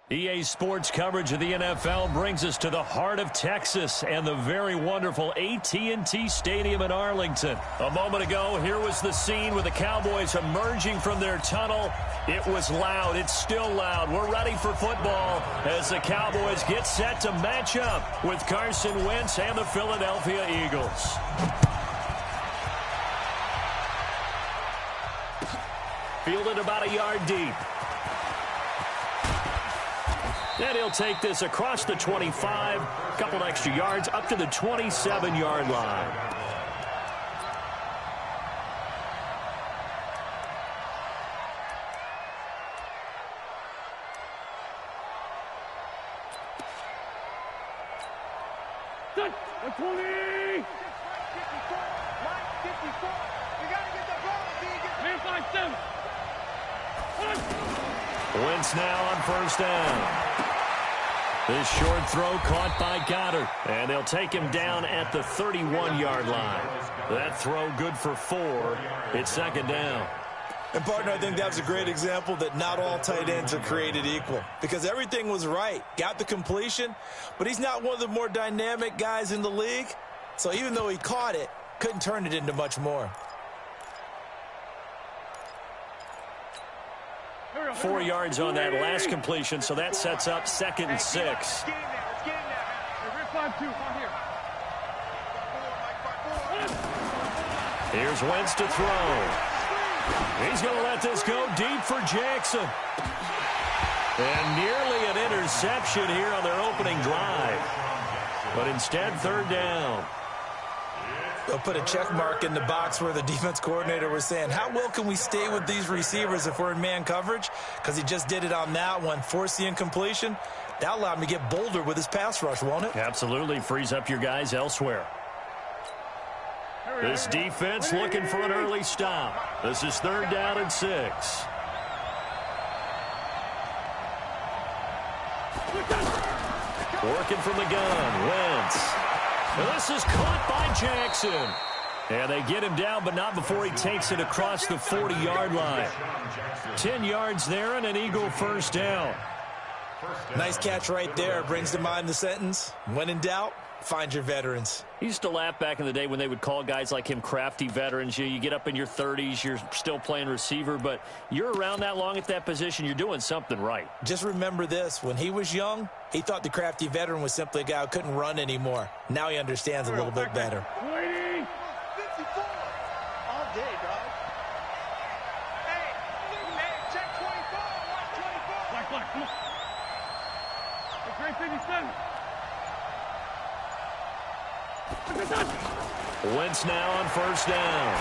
EA Sports coverage of the NFL brings us to the heart of Texas and the very wonderful AT&T Stadium in Arlington. A moment ago, here was the scene with the Cowboys emerging from their tunnel. It was loud. It's still loud. We're ready for football as the Cowboys get set to match up with Carson Wentz and the Philadelphia Eagles. Fielded about a yard deep. And he'll take this across the 25, a couple extra yards up to the 27-yard line. Wentz now on first down. This short throw caught by Goddard, and they'll take him down at the 31-yard line. That throw good for 4. It's second down. And, partner, I think that was a great example that not all tight ends are created equal because everything was right. Got the completion, but he's not one of the more dynamic guys in the league. So even though he caught it, couldn't turn it into much more. 4 yards on that last completion, so that sets up 2nd and 6. Here's Wentz to throw. He's going to let this go deep for Jackson. And nearly an interception here on their opening drive. But instead, third down. They'll put a check mark in the box where the defense coordinator was saying, how well can we stay with these receivers if we're in man coverage? Because he just did it on that one, forced the incompletion. That allowed him to get bolder with his pass rush, won't it? Absolutely. Frees up your guys elsewhere. This defense looking for an early stop. This is third down and 6. Working from the gun, Wentz. And this is caught by Jackson. And they get him down, but not before he takes it across the 40-yard line. 10 yards there and an Eagle first down. Nice catch right there. Brings to mind the sentence, when in doubt, find your veterans. He used to laugh back in the day when they would call guys like him crafty veterans. You get up in your 30s, you're still playing receiver, but you're around that long at that position, you're doing something right. Just remember this. When he was young, he thought the crafty veteran was simply a guy who couldn't run anymore. Now he understands a little bit better. 54 all day, dog. Hey, check 24. Watch 24. Come on. It's right 57. Wentz now on first down.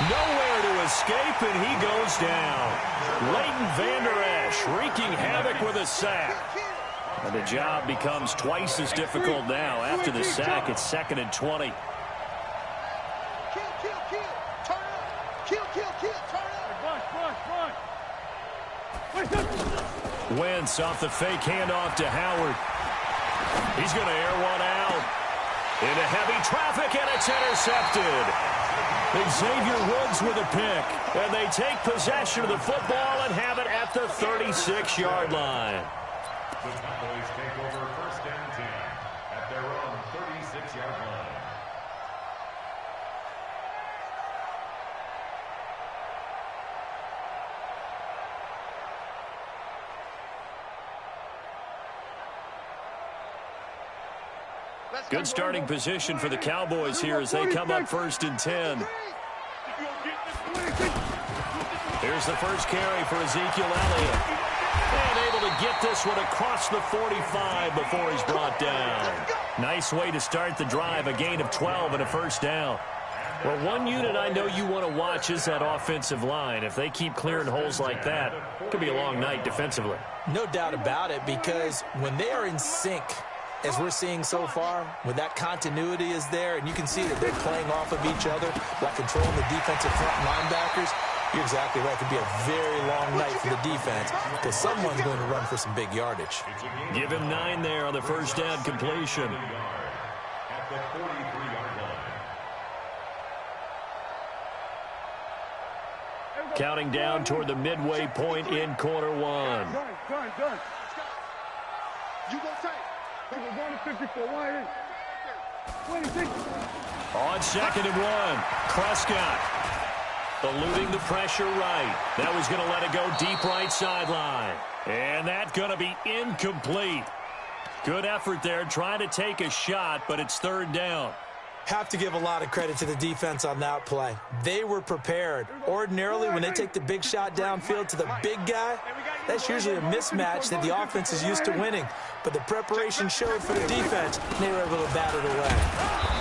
Nowhere to escape, and he goes down. Leighton Vander Esch wreaking havoc with a sack. And the job becomes twice as difficult now. After the sack, it's 2nd and 20. Wentz off the fake handoff to Howard. He's going to air one out. Into heavy traffic, and it's intercepted. Xavier Woods with a pick. And they take possession of the football and have it at the 36-yard line. The Cowboys take over first and 10 at their own 36-yard line. Good starting position for the Cowboys here as they come up first and 10. Here's the first carry for Ezekiel Elliott. And able to get this one across the 45 before he's brought down. Nice way to start the drive, a gain of 12 and a first down. Well, one unit I know you want to watch is that offensive line. If they keep clearing holes like that, it could be a long night defensively. No doubt about it, because when they are in sync, as we're seeing so far, when that continuity is there, and you can see that they're playing off of each other while controlling the defensive front linebackers, you're exactly right. It could be a very long night for the defense because someone's going to run for some big yardage. Give him 9 there on the first down completion. At the 43-yard line. Counting down toward the midway point in quarter one. You go take. We're going to 54. Why? 26. On 2nd and 1, Prescott eluding the pressure right. That was going to let it go deep right sideline. And that's going to be incomplete. Good effort there, trying to take a shot, but it's 3rd down. Have to give a lot of credit to the defense on that play. They were prepared. Ordinarily, when they take the big shot downfield to the big guy, that's usually a mismatch that the offense is used to winning. But the preparation showed for the defense, and they were able to bat it away.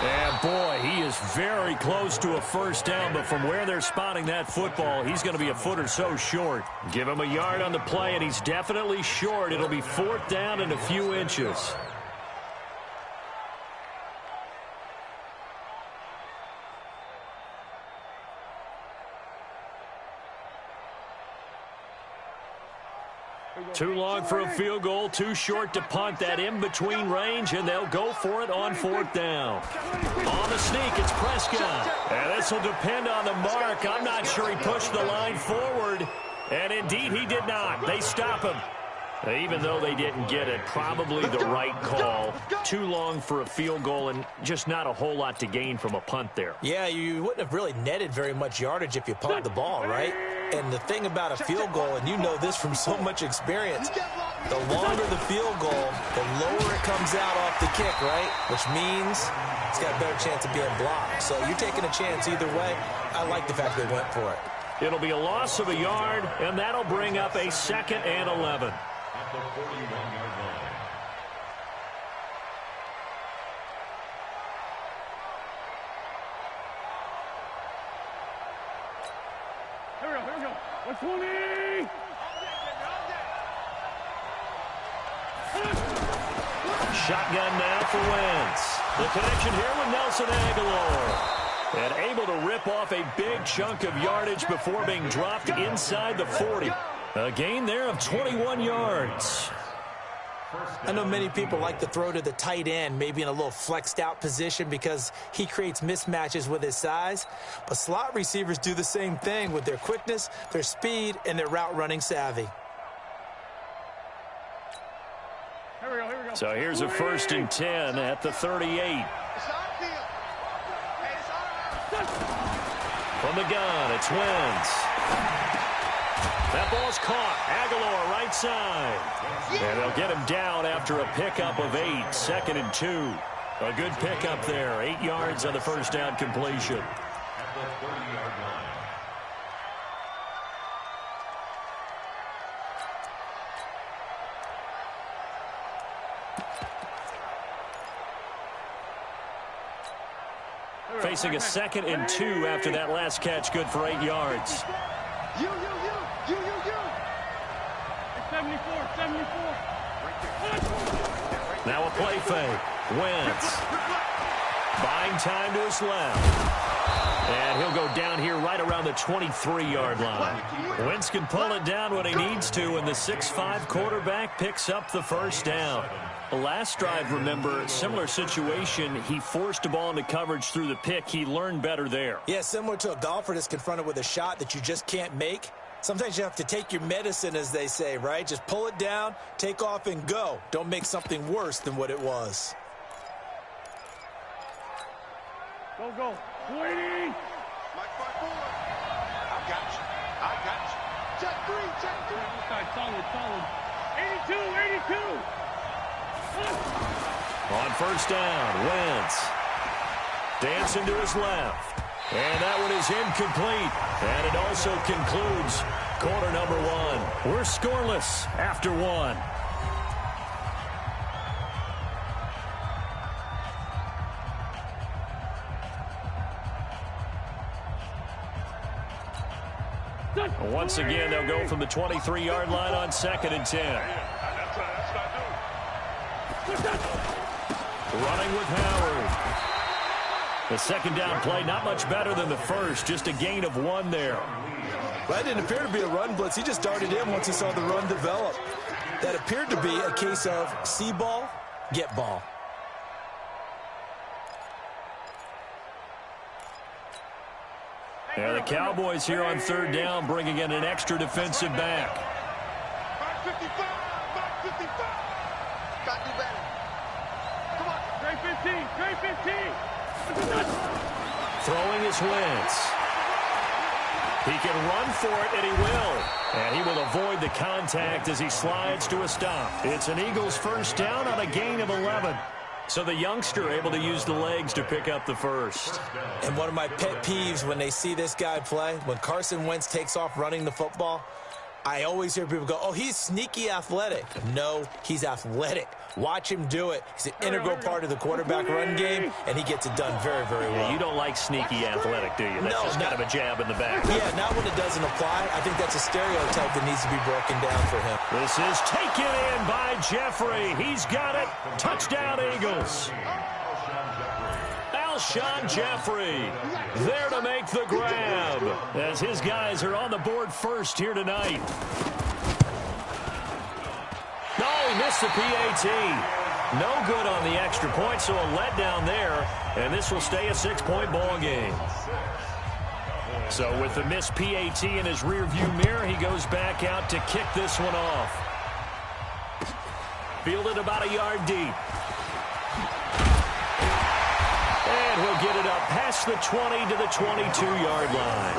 And, boy, he is very close to a 1st down, but from where they're spotting that football, he's going to be a foot or so short. Give him a yard on the play, and he's definitely short. It'll be 4th down and a few inches. Too long for a field goal, too short to punt. That in-between range, and they'll go for it on 4th down. On the sneak, it's Prescott. And this will depend on the mark. I'm not sure he pushed the line forward. And indeed, he did not. They stop him. Even though they didn't get it, probably the right call. Too long for a field goal and just not a whole lot to gain from a punt there. Yeah, you wouldn't have really netted very much yardage if you pumped the ball, right? And the thing about a field goal, and you know this from so much experience, the longer the field goal, the lower it comes out off the kick, right? Which means it's got a better chance of being blocked. So you're taking a chance either way. I like the fact they went for it. It'll be a loss of a yard, and that'll bring up a 2nd and 11. At the 41-yard line. Here we go. 120. Shotgun now for Wentz. The connection here with Nelson Aguilar. And able to rip off a big chunk of yardage before being dropped inside the 40. A gain there of 21 yards. I know many people like to throw to the tight end, maybe in a little flexed out position because he creates mismatches with his size. But slot receivers do the same thing with their quickness, their speed, and their route running savvy. Here we go. So here's a 1st and 10 at the 38. From the gun, it's Wentz. That ball's caught. Aguilar right side. And they'll get him down after a pickup of 8. 2nd and 2. A good pickup there. 8 yards on the 1st down completion. At the 30-yard line. Facing a 2nd and 2 after that last catch. Good for 8 yards. You. 74. Now a play fake. Wentz. Buying time to his left. And he'll go down here right around the 23-yard line. Wentz can pull it down when he needs to, and the 6'5" quarterback picks up the 1st down. The last drive, remember, similar situation. He forced the ball into coverage through the pick. He learned better there. Yeah, similar to a golfer that's confronted with a shot that you just can't make. Sometimes you have to take your medicine, as they say, right? Just pull it down, take off, and go. Don't make something worse than what it was. Go. 20. Mike 5-4. I got you. Check three. Solid. 82. On 1st down, Wentz. Dancing to his left. And that one is incomplete. And it also concludes quarter number 1. We're scoreless after 1. Once again, they'll go from the 23-yard line on 2nd and 10. Running with Howard. The 2nd down play, not much better than the first, just a gain of 1 there. That didn't appear to be a run blitz. He just darted in once he saw the run develop. That appeared to be a case of see ball, get ball. And the Cowboys here on 3rd down, bringing in an extra defensive back. Got to do better. Come on. Trey 15. Trey 15. Throwing his Wentz. He can run for it, and he will. And he will avoid the contact as he slides to a stop. It's an Eagles first down on a gain of 11. So the youngster able to use the legs to pick up the first. And one of my pet peeves when they see this guy play, when Carson Wentz takes off running the football, I always hear people go, oh, he's sneaky athletic. No, he's athletic. Watch him do it. He's an integral part of the quarterback run game, and he gets it done very, very well. Yeah, you don't like sneaky athletic, do you? That's just kind of a jab in the back. Yeah, not when it doesn't apply. I think that's a stereotype that needs to be broken down for him. This is taken in by Jeffrey. He's got it. Touchdown, Eagles. Alshon Jeffrey there to make the grab as his guys are on the board first here tonight. No, he missed the PAT. No good on the extra point, so a letdown there, and this will stay a 6-point ball game. So with the missed PAT in his rearview mirror, he goes back out to kick this one off. Fielded about a yard deep. And he'll get it up past the 20 to the 22-yard line.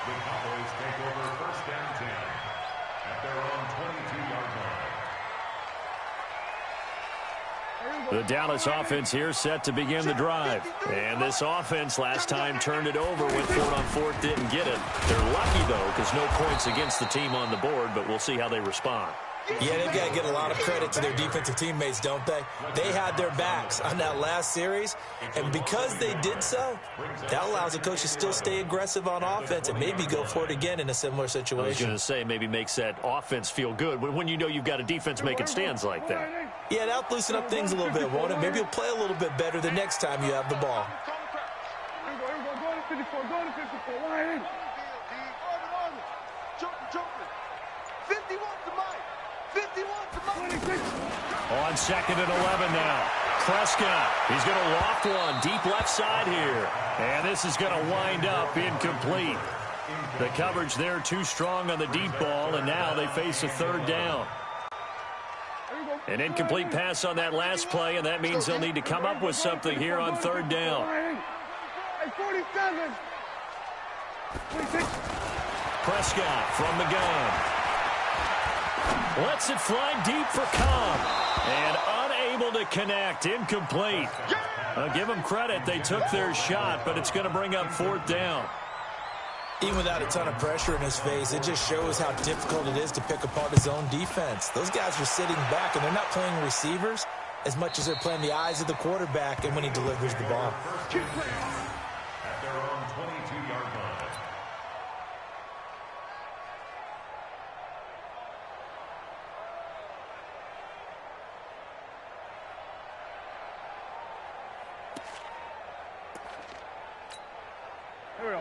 The Cowboys take over first down 10 at their own 22-yard line. The Dallas offense here set to begin the drive. And this offense last time turned it over, went for it on fourth, didn't get it. They're lucky, though, because no points against the team on the board, but we'll see how they respond. Yeah, they've got to get a lot of credit to their defensive teammates, don't they? They had their backs on that last series, and because they did so, that allows the coach to still stay aggressive on offense and maybe go for it again in a similar situation. I was going to say, maybe makes that offense feel good when you know you've got a defense making stands like that. Yeah, that'll loosen up things a little bit, won't it? Maybe you'll play a little bit better the next time you have the ball. Go to 54. Go to 54. Line in. 51 to Mike. 51 to Mike. On second and 11 now. Prescott, he's going to loft one deep left side here. And this is going to wind up incomplete. The coverage there too strong on the deep ball, and now they face a third down. An incomplete pass on that last play, and that means they'll need to come up with something here on third down. 47. Prescott from the gun. Lets it fly deep for Cobb. And unable to connect. Incomplete. I'll give them credit. They took their shot, but it's going to bring up fourth down. Even without a ton of pressure in his face, it just shows how difficult it is to pick apart his own defense. Those guys are sitting back, and they're not playing receivers as much as they're playing the eyes of the quarterback and when he delivers the ball. At their own 22-yard line.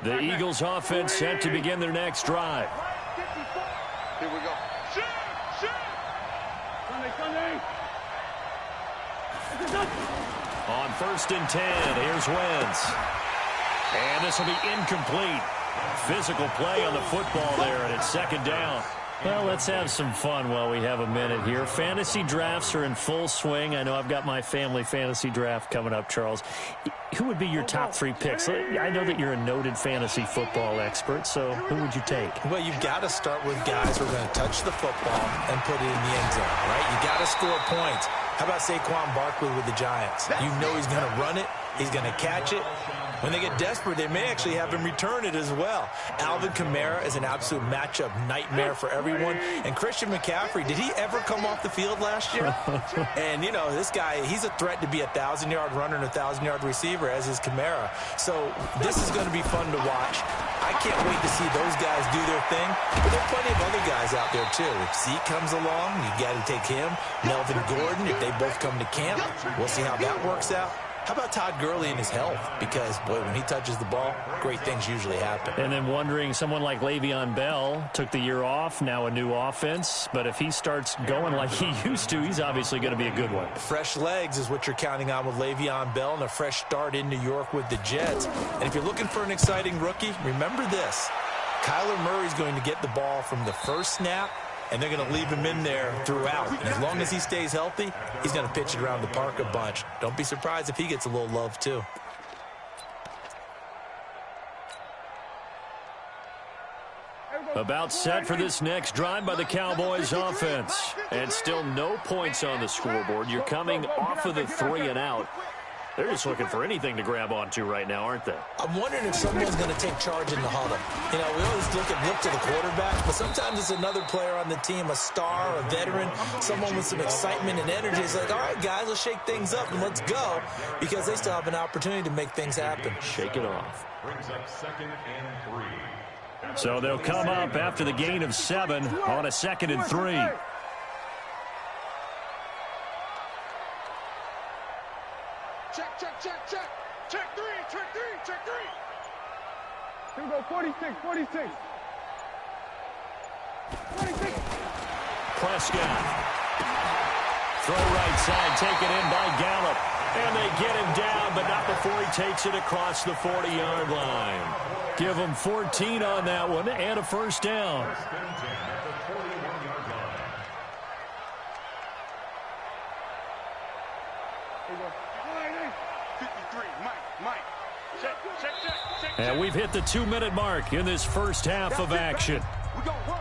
The Eagles offense set to begin their next drive. Here we go. Sunday. On first and 10, here's Wentz. And this will be incomplete. Physical play on the football there, and it's second down. Well, let's have some fun while we have a minute here. Fantasy drafts are in full swing. I know I've got my family fantasy draft coming up, Charles. Who would be your top 3 picks? I know that you're a noted fantasy football expert, so who would you take? Well, you've got to start with guys who are going to touch the football and put it in the end zone, right? You got to score points. How about Saquon Barkley with the Giants? You know he's going to run it. He's going to catch it. When they get desperate, they may actually have him return it as well. Alvin Kamara is an absolute matchup nightmare for everyone. And Christian McCaffrey, did he ever come off the field last year? And, you know, this guy, he's a threat to be a 1,000-yard runner and a 1,000-yard receiver, as is Kamara. So this is going to be fun to watch. I can't wait to see those guys do their thing. But there are plenty of other guys out there, too. If Zeke comes along, you got to take him. Melvin Gordon, if they both come to camp, we'll see how that works out. How about Todd Gurley and his health? Because, boy, when he touches the ball, great things usually happen. And then wondering, someone like Le'Veon Bell took the year off, now a new offense. But if he starts going like he used to, he's obviously going to be a good one. Fresh legs is what you're counting on with Le'Veon Bell and a fresh start in New York with the Jets. And if you're looking for an exciting rookie, remember this. Kyler Murray's going to get the ball from the first snap and they're going to leave him in there throughout. And as long as he stays healthy, he's going to pitch it around the park a bunch. Don't be surprised if he gets a little love, too. About set for this next drive by the Cowboys offense. And still no points on the scoreboard. You're coming off of the 3 and out. They're just looking for anything to grab onto right now, aren't they? I'm wondering if someone's going to take charge in the huddle. You know, we always look to the quarterback, but sometimes it's another player on the team, a star, a veteran, someone with some excitement and energy. It's like, all right, guys, let's shake things up and let's go, because they still have an opportunity to make things happen. Shake it off. Brings up 2nd and 3. So they'll come up after the gain of 7 on a 2nd and 3. Check. Check 3. Here we go, 46. Prescott. Throw right side, taken in by Gallup. And they get him down, but not before he takes it across the 40-yard line. Give him 14 on that one and a first down. First and 10 at the 41-yard line. Here we go. 53, Mike. Check. And we've hit the 2-minute mark in this first half of action. We gonna work.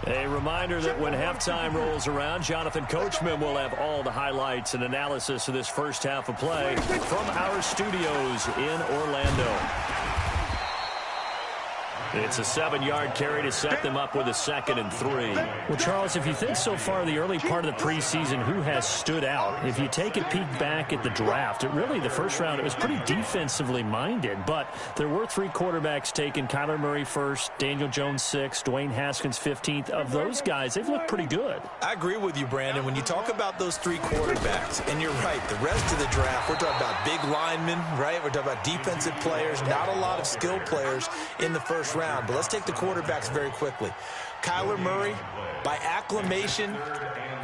A reminder that when halftime rolls around, Jonathan Coachman will have all the highlights and analysis of this first half of play from our studios in Orlando. It's a 7-yard carry to set them up with a 2nd and 3. Well, Charles, if you think so far the early part of the preseason, who has stood out? If you take a peek back at the draft, the first round, it was pretty defensively minded, but there were 3 quarterbacks taken. Kyler Murray first, Daniel Jones 6th, Dwayne Haskins 15th. Of those guys, they've looked pretty good. I agree with you, Brandon. When you talk about those 3 quarterbacks, and you're right, the rest of the draft, we're talking about big linemen, right? We're talking about defensive players, not a lot of skilled players in the first round. But let's take the quarterbacks very quickly. Kyler Murray, by acclamation,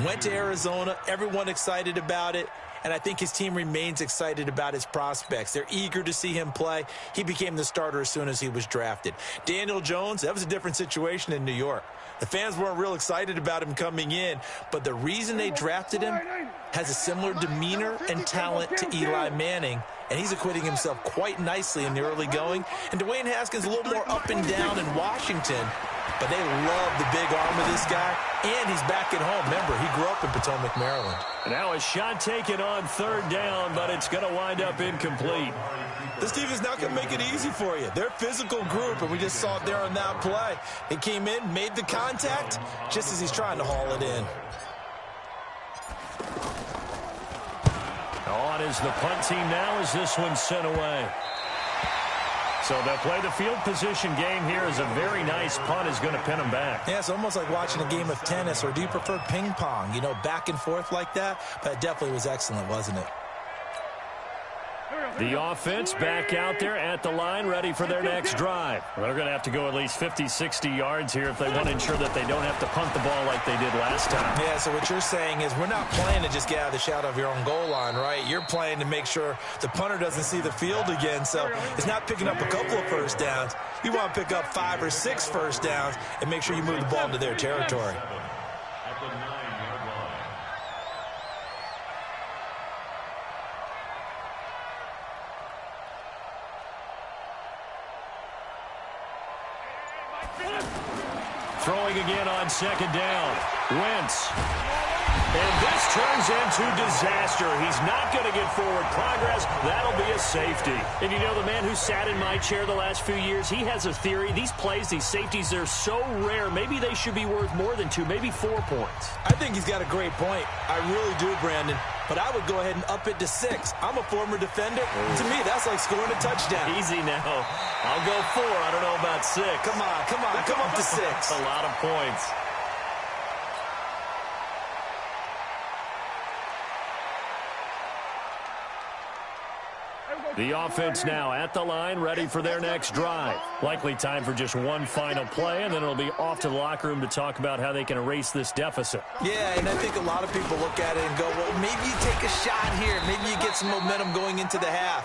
went to Arizona. Everyone excited about it. And I think his team remains excited about his prospects. They're eager to see him play. He became the starter as soon as he was drafted. Daniel Jones, that was a different situation in New York. The fans weren't real excited about him coming in, but the reason they drafted him has a similar demeanor and talent to Eli Manning, and he's acquitting himself quite nicely in the early going. And Dwayne Haskins a little more up and down in Washington, but they love the big arm of this guy, and he's back at home. Remember, he grew up in Potomac, Maryland. Now a shot taken on 3rd down, but it's going to wind up incomplete. This team is not going to make it easy for you. They're a physical group, and we just saw it there on that play. He came in, made the contact, just as he's trying to haul it in. On is the punt team now as this one's sent away. So they'll play the field position game here as a very nice punt is going to pin them back. Yeah, it's almost like watching a game of tennis, or do you prefer ping pong? You know, back and forth like that? But it definitely was excellent, wasn't it? The offense back out there at the line, ready for their next drive. Well, they're going to have to go at least 50, 60 yards here if they want to ensure that they don't have to punt the ball like they did last time. Yeah, so what you're saying is we're not playing to just get out of the shadow of your own goal line, right? You're playing to make sure the punter doesn't see the field again. So it's not picking up a couple of first downs. You want to pick up 5 or 6 first downs and make sure you move the ball into their territory. At the 9-yard line. Throwing again on 2nd down. Wentz. And this turns into disaster. He's not going to get forward progress. That'll be a safety. And you know, the man who sat in my chair the last few years, he has a theory. These plays, these safeties, they're so rare. Maybe they should be worth more than 2, maybe 4 points. I think he's got a great point. I really do, Brandon. But I would go ahead and up it to 6. I'm a former defender. To me, that's like scoring a touchdown. Easy now. I'll go 4. I don't know about 6. Come up to 6. A lot of points. The offense now at the line, ready for their next drive. Likely time for just one final play, and then it'll be off to the locker room to talk about how they can erase this deficit. Yeah, and I think a lot of people look at it and go, well, maybe you take a shot here. Maybe you get some momentum going into the half.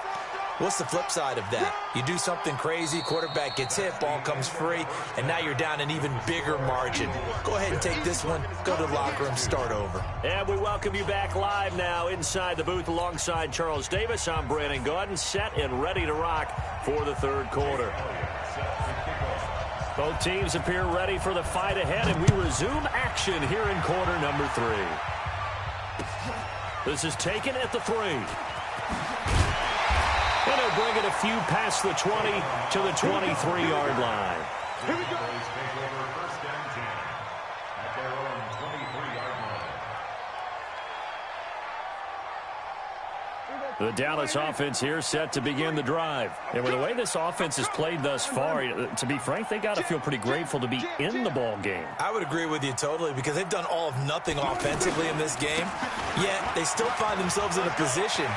What's the flip side of that? You do something crazy, quarterback gets hit, ball comes free, and now you're down an even bigger margin. Go ahead and take this one, go to the locker room, start over. And we welcome you back live now inside the booth alongside Charles Davis. I'm Brandon Gaudin, set and ready to rock for the third quarter. Both teams appear ready for the fight ahead, and we resume action here in quarter number 3. This is taken at the 3. And they'll bring it a few past the 20 to the 23-yard line. Here we go. First down 10 at their own 23-yard line. The Dallas offense here set to begin the drive. And with the way this offense has played thus far, to be frank, they got to feel pretty grateful to be in the ball game. I would agree with you totally because they've done all of nothing offensively in this game, yet they still find themselves in a position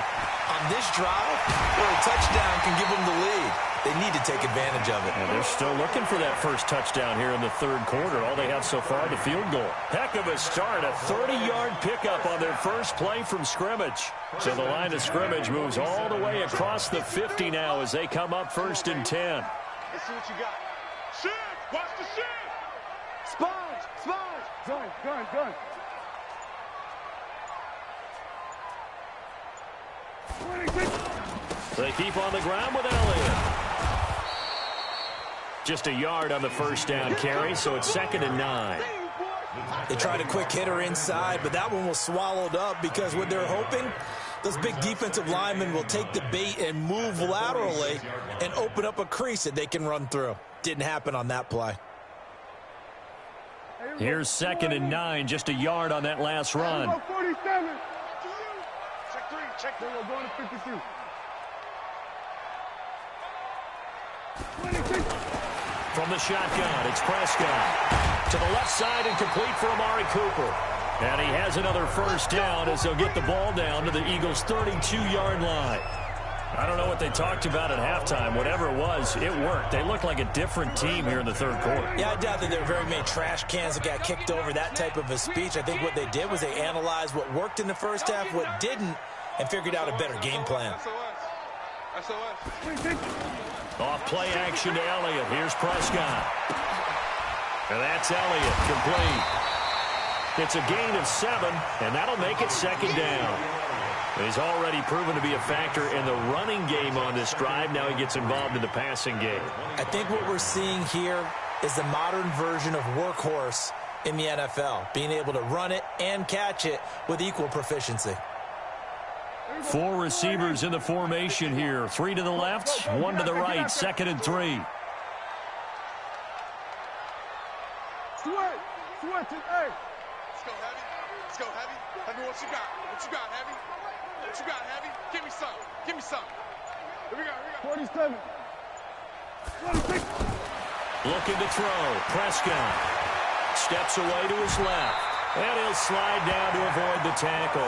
on this drive where a touchdown can give them the lead. They need to take advantage of it. And they're still looking for that first touchdown here in the third quarter. All they have so far, the field goal. Heck of a start, a 30-yard pickup on their first play from scrimmage. So the line of scrimmage moves all the way across the 50 now as they come up first and 10. Let's see what you got. Shift! Watch the shift! Sponge! Sponge! Gun. They keep on the ground with Elliott. Just a yard on the first down carry, so it's 2nd and 9. They tried a quick hitter inside, but that one was swallowed up because what they're hoping, those big defensive linemen will take the bait and move laterally and open up a crease that they can run through. Didn't happen on that play. Here's 2nd and 9, just a yard on that last run. 47. Check 3. We're going to 52. 26. From the shotgun, it's Prescott. To the left side and complete for Amari Cooper. And he has another first down as they'll get the ball down to the Eagles' 32-yard line. I don't know what they talked about at halftime. Whatever it was, it worked. They look like a different team here in the third quarter. Yeah, I doubt that there were very many trash cans that got kicked over, that type of a speech. I think what they did was they analyzed what worked in the first half, what didn't, and figured out a better game plan. Off play action to Elliott. Here's Prescott. And that's Elliott complete. It's a gain of 7, and that'll make it 2nd down. He's already proven to be a factor in the running game on this drive. Now he gets involved in the passing game. I think what we're seeing here is the modern version of workhorse in the NFL, being able to run it and catch it with equal proficiency. 4 receivers in the formation here. 3 to the left, 1 to the right. 2nd and 3. Switch. Hey. Let's go, Heavy. Heavy, what you got? Heavy? What you got, Heavy? Give me some. Here we go. 47. 26. Looking to throw. Prescott steps away to his left. And he'll slide down to avoid the tackle.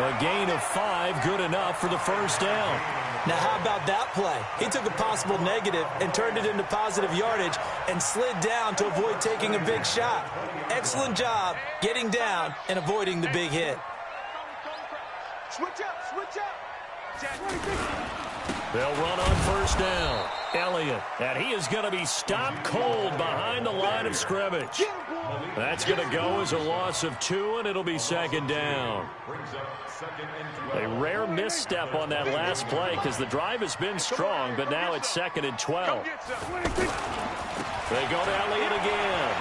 A gain of 5, good enough for the first down. Now, how about that play? He took a possible negative and turned it into positive yardage and slid down to avoid taking a big shot. Excellent job getting down and avoiding the big hit. Switch up. They'll run on first down. Elliott, and he is going to be stopped cold behind the line of scrimmage. That's going to go as a loss of 2, and it'll be 2nd down. A rare misstep on that last play because the drive has been strong, but now it's 2nd and 12. They go to Elliott again.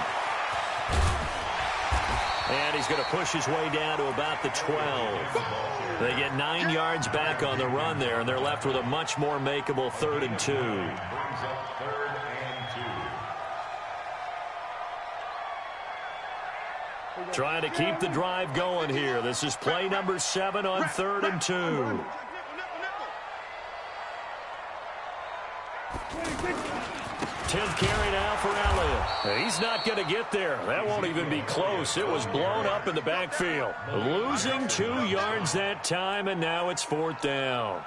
And he's going to push his way down to about the 12. They get 9 yards back on the run there, and they're left with a much more makeable 3rd and 2. Trying to keep the drive going here. This is play number 7 on 3rd and 2. 10th carry now for Elliott. He's not going to get there. That won't even be close. It was blown up in the backfield. Losing 2 yards that time, and now it's 4th down.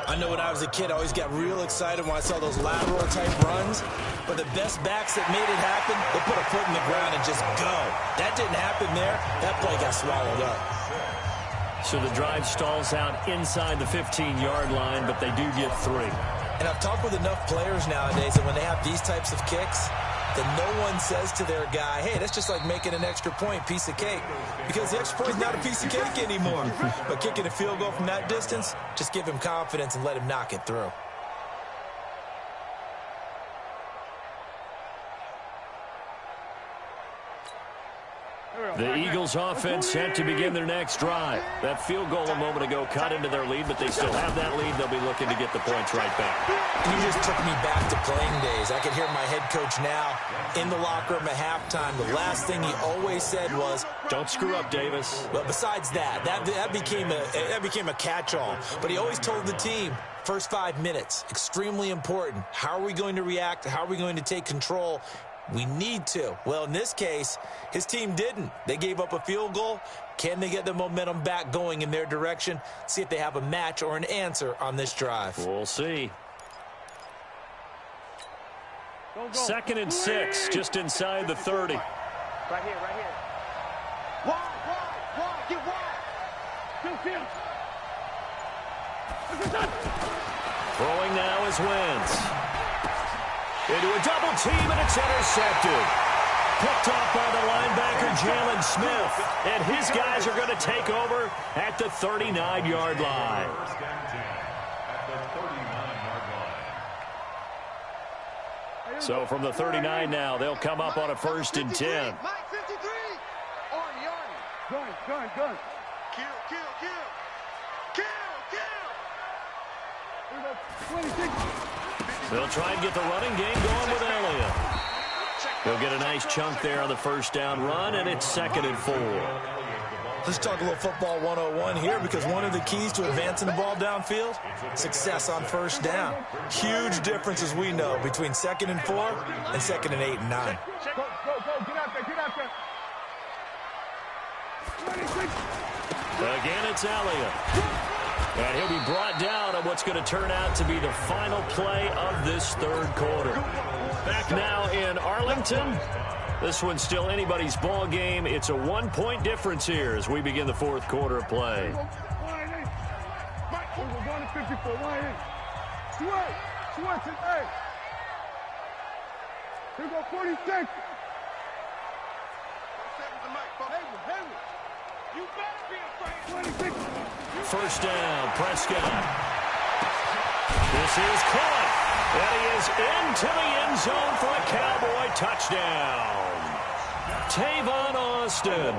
I know when I was a kid, I always got real excited when I saw those lateral-type runs. But the best backs that made it happen, they put a foot in the ground and just go. That didn't happen there. That play got swallowed up. So the drive stalls out inside the 15-yard line, but they do get 3. And I've talked with enough players nowadays that when they have these types of kicks, that no one says to their guy, hey, that's just like making an extra point, piece of cake. Because the extra point is not a piece of cake anymore. But kicking a field goal from that distance, just give him confidence and let him knock it through. The Eagles offense set to begin their next drive. That field goal a moment ago cut into their lead, but they still have that lead. They'll be looking to get the points right back. You just took me back to playing days. I can hear my head coach now in the locker room at halftime. The last thing he always said was, don't screw up, Davis. Well, besides that became a catch-all. But he always told the team, first 5 minutes, extremely important. How are we going to react? How are we going to take control? We need to. Well, in this case, his team didn't. They gave up a field goal. Can they get the momentum back going in their direction? See if they have a match or an answer on this drive. We'll see. 2nd and 6, just inside the 30. Right here, right here. Wide, get wide. Throwing now is Wentz. Into a double team, and it's intercepted. Picked off by the linebacker, Jalen Smith. And his guys are going to take over at the 39-yard line. First down 10 at the 39-yard line. So from the 39 now, they'll come up on a 1st and 10. Mike 53. Arnie. Gun. Kill. 26. They'll try and get the running game going with Elliott. They'll get a nice chunk there on the 1st down run, and it's 2nd and 4. Let's talk a little football 101 here, because one of the keys to advancing the ball downfield, success on 1st down. Huge difference, as we know, between 2nd and 4 and 2nd and 8 and 9. Go. Get out there. 26. Again, it's Elliott. And he'll be brought down on what's going to turn out to be the final play of this 3rd quarter. Back now in Arlington. This one's still anybody's ball game. It's a 1-point difference here as we begin the 4th quarter of play. Here go 46. You better be afraid. 26. 1st down, Prescott. This is caught. And he is into the end zone for a Cowboy touchdown. Tavon Austin,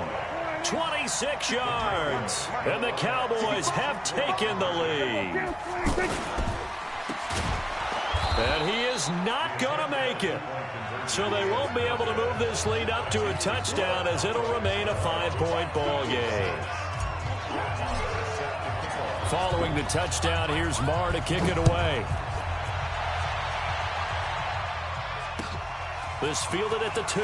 26 yards. And the Cowboys have taken the lead. And he is not going to make it. So they won't be able to move this lead up to a touchdown, as it'll remain a 5-point ball game. Following the touchdown, here's Marr to kick it away. This fielded at the 2.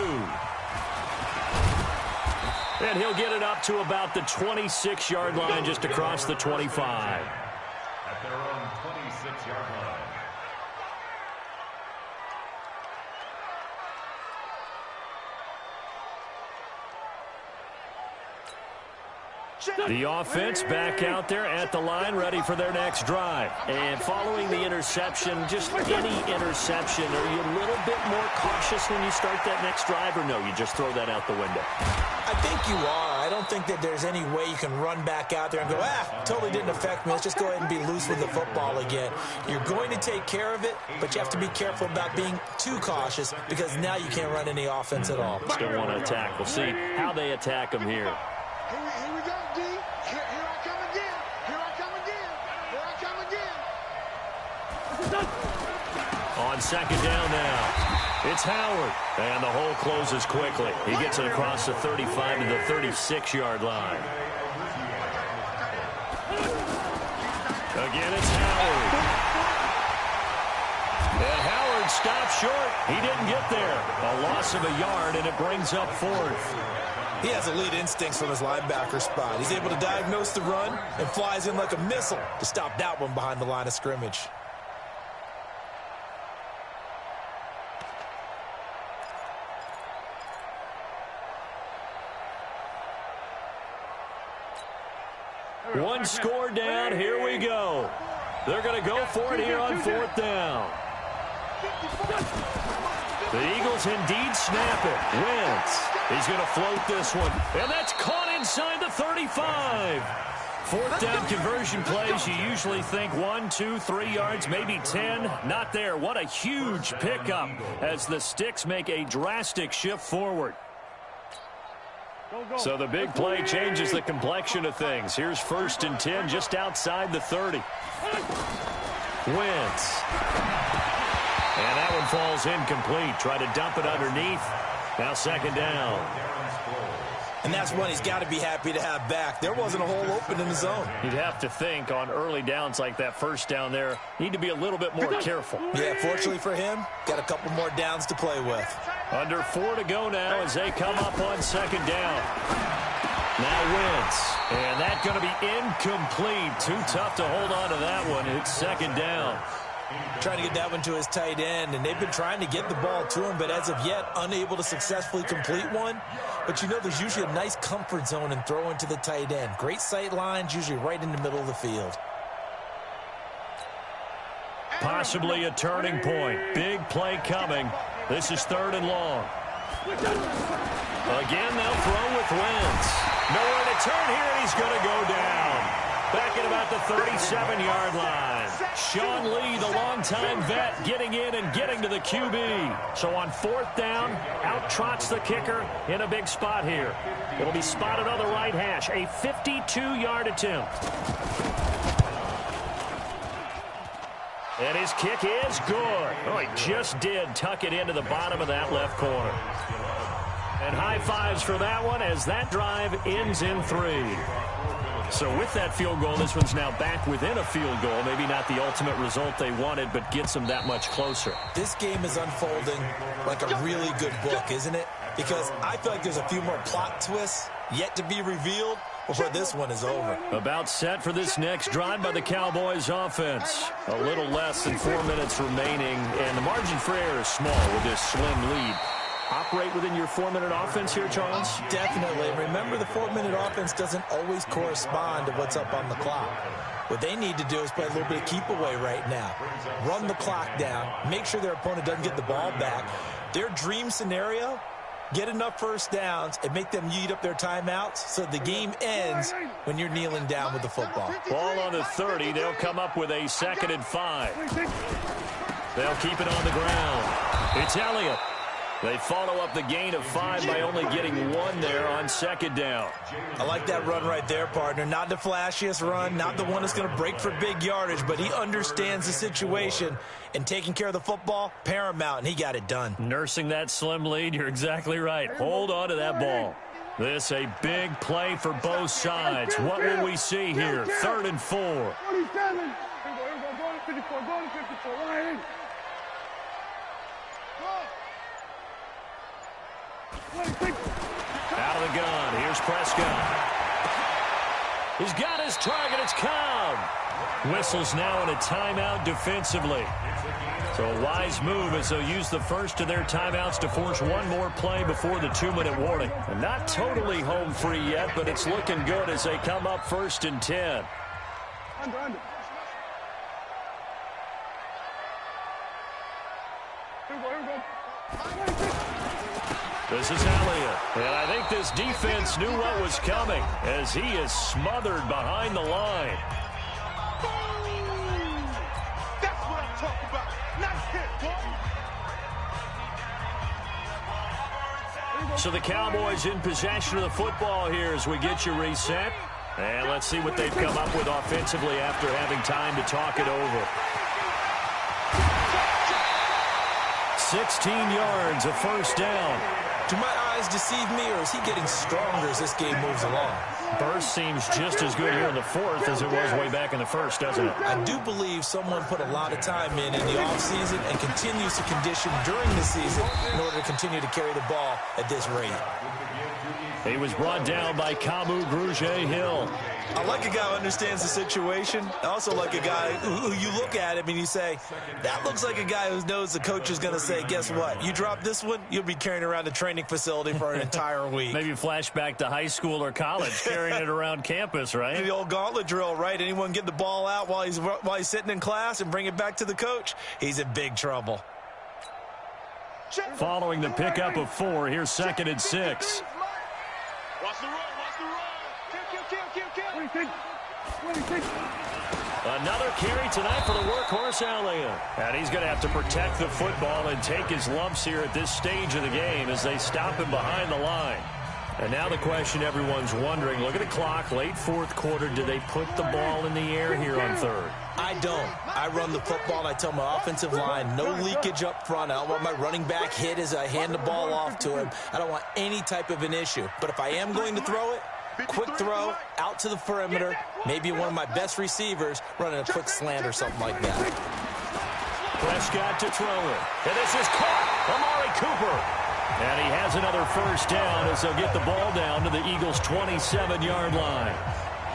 And he'll get it up to about the 26-yard line, just across the 25. At their own 26-yard line. The offense back out there at the line, ready for their next drive. And following the interception, just any interception, are you a little bit more cautious when you start that next drive, or no, you just throw that out the window? I think you are. I don't think that there's any way you can run back out there and go, totally didn't affect me. Let's just go ahead and be loose with the football again. You're going to take care of it, but you have to be careful about being too cautious, because now you can't run any offense at all. Still want to attack. We'll see how they attack them here. Here we go, D. Here I come again. On 2nd down now, it's Howard. And the hole closes quickly. He gets it across the 35 to the 36-yard line. Again, it's Howard. And Howard stops short. He didn't get there. A loss of a yard, and it brings up 4th. He has elite instincts from his linebacker spot. He's able to diagnose the run and flies in like a missile to stop that one behind the line of scrimmage. One score down. Here we go. They're going to go for it here on 4th down. The Eagles indeed snap it. Wentz. He's going to float this one. And that's caught inside the 35. 4th down conversion plays, you usually think 1, 2, 3 yards, maybe 10. Not there. What a huge pickup as the Sticks make a drastic shift forward. So the big play changes the complexion of things. Here's 1st and 10 just outside the 30. Wentz. And that one falls incomplete. Try to dump it underneath. Now 2nd down. And that's one he's got to be happy to have back. There wasn't a hole open in the zone. You'd have to think on early downs like that 1st down there, need to be a little bit more careful. Yeah, fortunately for him, got a couple more downs to play with. Under 4 to go now as they come up on 2nd down. Now Wentz. And that's going to be incomplete. Too tough to hold on to that one. It's 2nd down. Trying to get that one to his tight end, and they've been trying to get the ball to him, but as of yet, unable to successfully complete one. But you know there's usually a nice comfort zone in throwing to the tight end. Great sight lines, usually right in the middle of the field. Possibly a turning point. Big play coming. This is 3rd and long. Again, they'll throw with Wentz. Nowhere to turn here, and he's going to go down. Back at about the 37-yard line. Sean Lee, the longtime vet, getting in and getting to the QB. So on 4th down, out trots the kicker in a big spot here. It'll be spotted on the right hash. A 52-yard attempt. And his kick is good. Oh, he just did tuck it into the bottom of that left corner. And high fives for that one as that drive ends in 3. So with that field goal, this one's now back within a field goal. Maybe not the ultimate result they wanted, but gets them that much closer. This game is unfolding like a really good book, isn't it? Because I feel like there's a few more plot twists yet to be revealed before this one is over. About set for this next drive by the Cowboys offense. A little less than 4 minutes remaining, and the margin for error is small with this slim lead. Operate within your 4-minute offense here, Charles? Definitely. Remember, the 4-minute offense doesn't always correspond to what's up on the clock. What they need to do is play a little bit of keep away right now. Run the clock down. Make sure their opponent doesn't get the ball back. Their dream scenario, get enough 1st downs and make them eat up their timeouts so the game ends when you're kneeling down with the football. Ball on the 30. They'll come up with a 2nd and 5. They'll keep it on the ground. It's Elliott. They follow up the gain of 5 by only getting 1 there on 2nd down. I like that run right there, partner. Not the flashiest run, not the one that's going to break for big yardage, but he understands the situation, and taking care of the football, paramount, and he got it done. Nursing that slim lead, you're exactly right. Hold on to that ball. This a big play for both sides. What will we see here? 3rd and 4. 27. 54, go to 54, line. Out of the gun. Here's Prescott. He's got his target. It's Cobb. Whistles now in a timeout defensively. So a wise move as they'll use the first of their timeouts to force one more play before the 2-minute warning. And not totally home free yet, but it's looking good as they come up 1st and 10. Under. Here we go. This is Elliott. And I think this defense knew what was coming as he is smothered behind the line. That's what I'm talking about. Nice hit, boy. So the Cowboys in possession of the football here as we get you reset. And let's see what they've come up with offensively after having time to talk it over. 16 yards, a 1st down. Do my eyes deceive me, or is he getting stronger as this game moves along? Burst seems just as good here in the 4th as it was way back in the 1st, doesn't it? I do believe someone put a lot of time in the offseason and continues to condition during the season in order to continue to carry the ball at this rate. He was brought down by Kamu Grugier-Hill. I like a guy who understands the situation. I also like a guy who you look at him and you say, that looks like a guy who knows the coach is going to say, guess what? You drop this one, you'll be carrying around the training facility for an entire week. Maybe flashback to high school or college, carrying it around campus, right? The old gauntlet drill, right? Anyone get the ball out while he's sitting in class and bring it back to the coach, he's in big trouble. Following the pickup of 4, here's 2nd and 6. Watch the run, watch the run. Kill. Another carry tonight for the workhorse Elliott. And he's going to have to protect the football and take his lumps here at this stage of the game as they stop him behind the line. And now the question everyone's wondering, look at the clock, late 4th quarter, do they put the ball in the air here on 3rd? I don't. I run the football, and I tell my offensive line, no leakage up front. I don't want my running back hit as I hand the ball off to him. I don't want any type of an issue. But if I am going to throw it, quick throw, out to the perimeter, maybe one of my best receivers running a quick slant or something like that. Prescott to throw it. And this is caught. Amari Cooper. And he has another first down as they'll get the ball down to the Eagles' 27-yard line.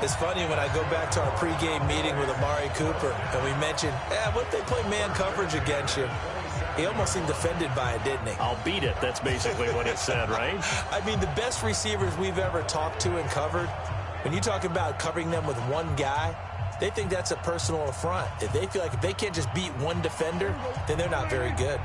It's funny when I go back to our pregame meeting with Amari Cooper, and we mentioned, what if they play man coverage against you? He almost seemed offended by it, didn't he? I'll beat it. That's basically what he said, right? I mean, the best receivers we've ever talked to and covered, when you talk about covering them with one guy, they think that's a personal affront. If they feel like if they can't just beat one defender, then they're not very good.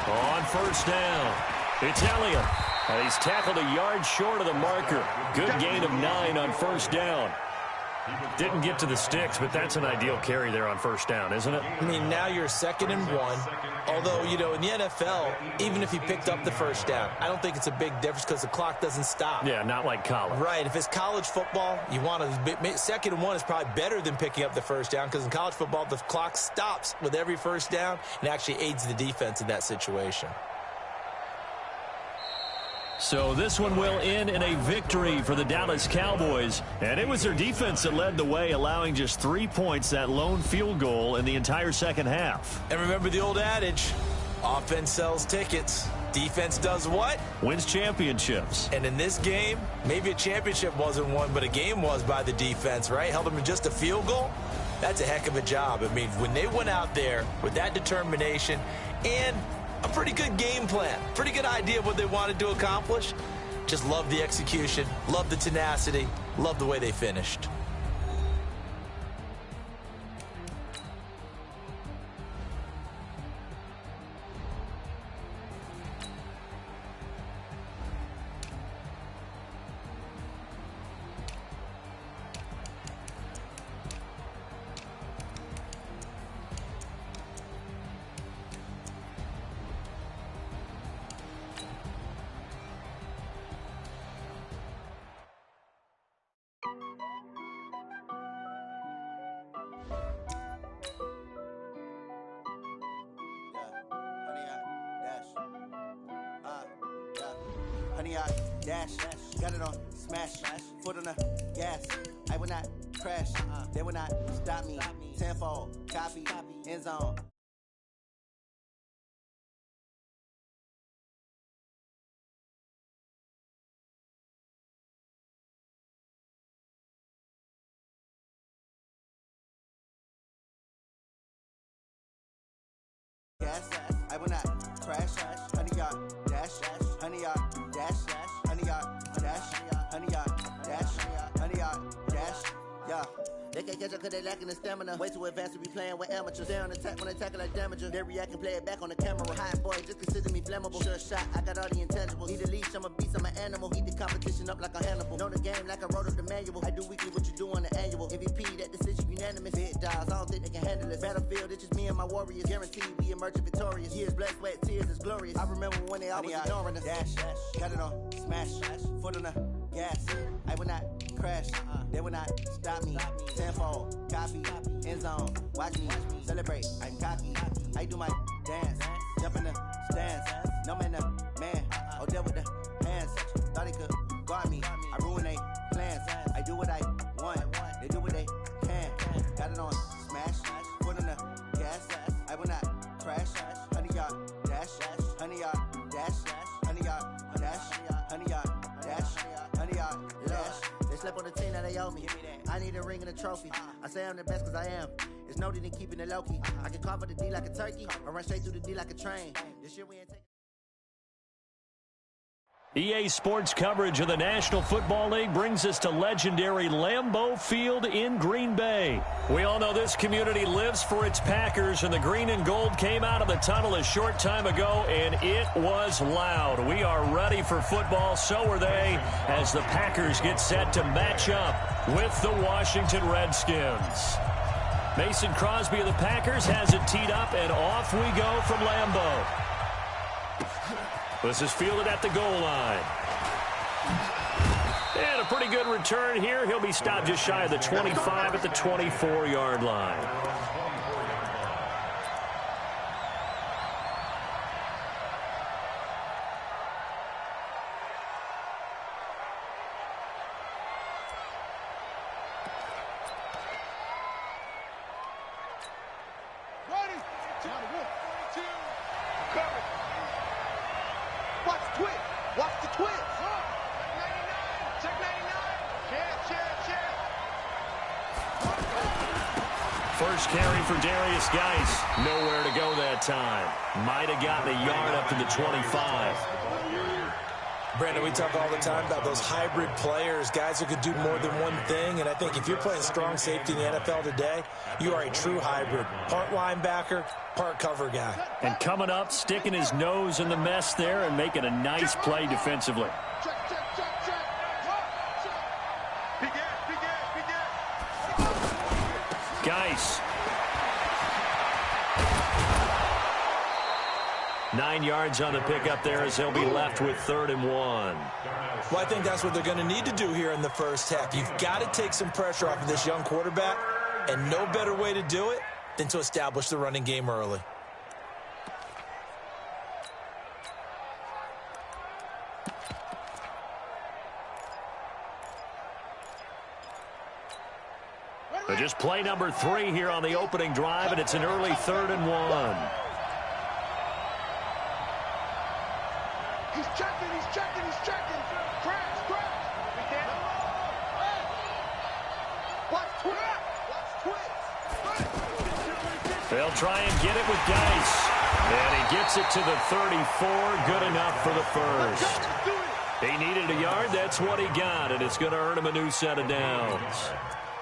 On first down, it's Elliott. And he's tackled a yard short of the marker. Good gain of 9 on first down. Didn't get to the sticks, but that's an ideal carry there on first down, isn't it? I mean, now you're 2nd and 1. Although, you know, in the NFL, even if he picked up the first down, I don't think it's a big difference because the clock doesn't stop. Yeah, not like college. Right. If it's college football, you want to 2nd and 1 is probably better than picking up the first down because in college football, the clock stops with every first down and actually aids the defense in that situation. So this one will end in a victory for the Dallas Cowboys. And it was their defense that led the way, allowing just 3 points, that lone field goal in the entire second half. And remember the old adage, offense sells tickets. Defense does what? Wins championships. And in this game, maybe a championship wasn't won, but a game was by the defense, right? Held them to just a field goal. That's a heck of a job. I mean, when they went out there with that determination and a pretty good game plan, pretty good idea of what they wanted to accomplish. Just love the execution, love the tenacity, love the way they finished. Honey, I dash, got it on smash, foot on the gas. I will not crash, they will not stop me. Tenfold, copy, end zone. Gas, I will not crash, honey, I dash, honey, I dash, honey, I dash, honey, I dash, honey, I dash, yeah. They can't catch up cause they lacking the stamina. Way too advanced to be playing with amateurs. They on attack when they tackle like damager. They react and play it back on the camera. Hot boy, just consider me flammable. Sure shot, I got all the intangibles. Need a leash, I'm a beast, I'm an animal. Heat the competition up like a Hannibal. Know the game like I wrote up the manual. I do weekly what you do on the annual. MVP, that decision unanimous. Big dials, I don't think they can handle it. Battlefield, it's just me and my warriors. Guaranteed we emerge victorious. Years, blood, sweat, tears, it's glorious. I remember when they always ignoring us. Dash, got it on smash, foot on the gas. I will not crash, they will not stop me. Tenfold, copy, end zone. Watch me celebrate. I'm cocky. I do my dance, jump in the stands. No man, man. Oh, deal with the hands. Thought he could guard me. I ruin they plans. I do what I want. They do what they can. Got it on smash, foot on the gas. I will not they owe me. I need a ring and a trophy. I say I'm the best because I am. It's noted in keeping it low-key. I can carve up the D like a turkey or run straight through the D like a train. This year we ain't taking... EA Sports coverage of the National Football League brings us to legendary Lambeau Field in Green Bay. We all know this community lives for its Packers, and the green and gold came out of the tunnel a short time ago, and it was loud. We are ready for football, so are they, as the Packers get set to match up with the Washington Redskins. Mason Crosby of the Packers has it teed up, and off we go from Lambeau. This is fielded at the goal line. And a pretty good return here. He'll be stopped just shy of the 25 at the 24-yard line. First carry for Darius Geis. Nowhere to go that time. Might have gotten a yard up to the 25. Brandon, we talk all the time about those hybrid players, guys who could do more than one thing. And I think if you're playing strong safety in the NFL today, you are a true hybrid. Part linebacker, part cover guy. And coming up, sticking his nose in the mess there and making a nice play defensively. Geis. 9 yards on the pickup there as they'll be left with 3rd and 1. Well, I think that's what they're going to need to do here in the first half. You've got to take some pressure off of this young quarterback, and no better way to do it than to establish the running game early. But just play number 3 here on the opening drive, and it's an early 3rd and 1. He's checking. Crash. Watch twist. They'll try and get it with Geis. And he gets it to the 34. Good enough for the first. He needed a yard. That's what he got, and it's going to earn him a new set of downs.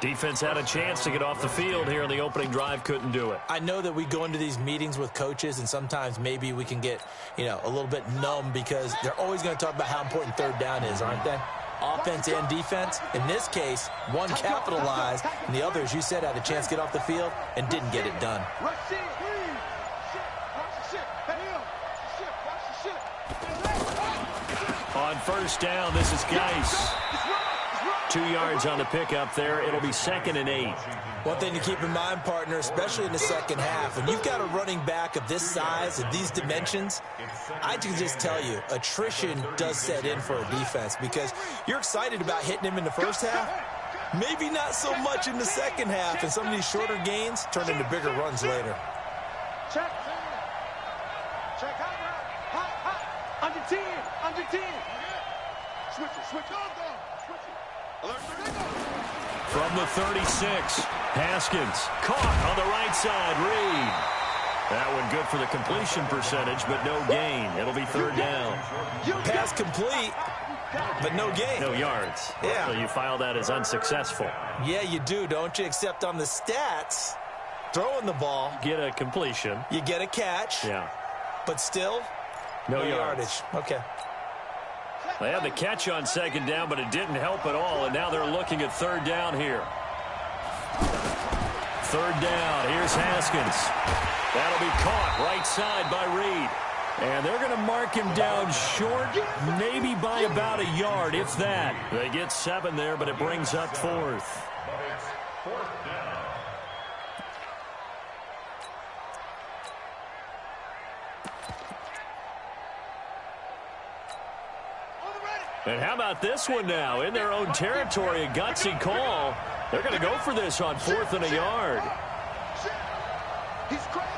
Defense had a chance to get off the field here on the opening drive, couldn't do it. I know that we go into these meetings with coaches, and sometimes maybe we can get, a little bit numb because they're always going to talk about how important 3rd down is, aren't they? Offense and defense. In this case, one capitalized, and the other, as you said, had a chance to get off the field and didn't get it done. On 1st down, this is Geis. 2 yards on the pickup there. It'll be 2nd and 8. One thing to keep in mind, partner, especially in the second half, and you've got a running back of this size and these dimensions, I can just tell you, attrition does set in for a defense because you're excited about hitting him in the first half, maybe not so much in the second half, and some of these shorter gains turn into bigger runs later. Check. Hot. Under 10. Switch it. From the 36, Haskins caught on the right side. Reed. That one good for the completion percentage, but no gain. It'll be 3rd down. Pass complete, but no gain. No yards. Yeah. So you file that as unsuccessful. Yeah, you do, don't you? Except on the stats, throwing the ball. Get a completion. You get a catch. Yeah. But still, no yardage. Okay. They had the catch on 2nd down, but it didn't help at all, and now they're looking at 3rd down here. 3rd down. Here's Haskins. That'll be caught right side by Reed. And they're going to mark him down short, maybe by about a yard, if that. They get 7 there, but it brings up 4th. And how about this one now? In their own territory, a gutsy call. They're going to go for this on 4th and a yard. He's crazy.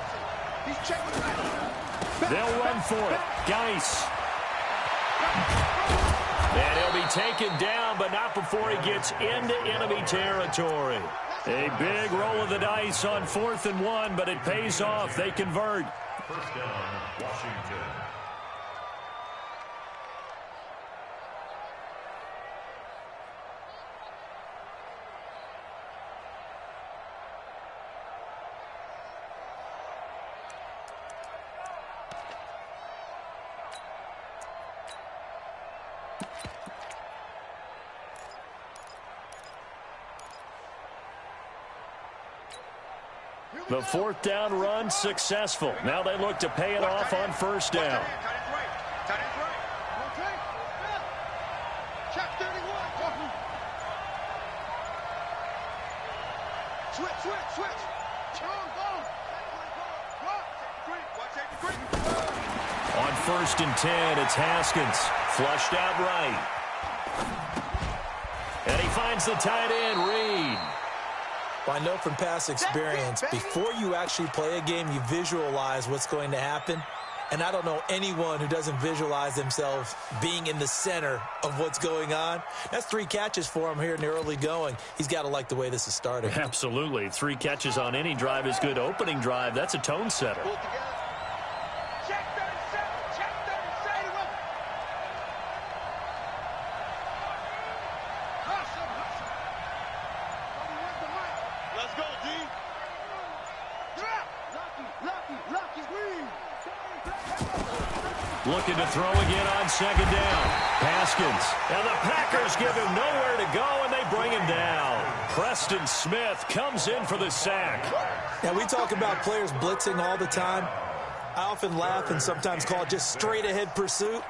He's checking back. They'll run for it. Geis. And he'll be taken down, but not before he gets into enemy territory. A big roll of the dice on 4th and 1, but it pays off. They convert. First down, Washington. The 4th down run successful. Now they look to pay it off on 1st down. Check 31. Switch. On 1st and 10, it's Haskins. Flushed out right. And he finds the tight end, Reed. Well, I know from past experience, before you actually play a game, you visualize what's going to happen. And I don't know anyone who doesn't visualize themselves being in the center of what's going on. That's 3 catches for him here in the early going. He's got to like the way this is starting. Absolutely. 3 catches on any drive is good. Opening drive, that's a tone setter. Check 37. Let's go, D. Lucky. Looking to throw again on 2nd down. Haskins. And the Packers give him nowhere to go, and they bring him down. Preston Smith comes in for the sack. Now, we talk about players blitzing all the time. I often laugh and sometimes call it just straight-ahead pursuit.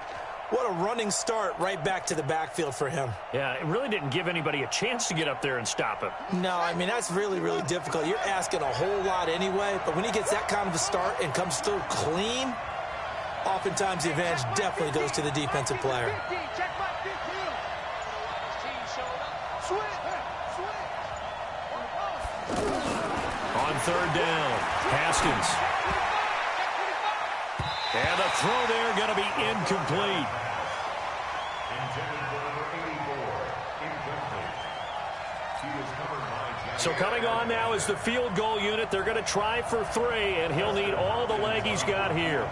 What a running start right back to the backfield for him. Yeah, it really didn't give anybody a chance to get up there and stop him. No, I mean, that's really, really difficult. You're asking a whole lot anyway, but when he gets that kind of a start and comes through clean, oftentimes the advantage definitely goes to the defensive player. On 3rd down, Haskins. And the throw there going to be incomplete. Intended for number 84, incomplete. He was covered by Jack. So coming on now is the field goal unit. They're going to try for 3, and he'll need all the leg he's got here.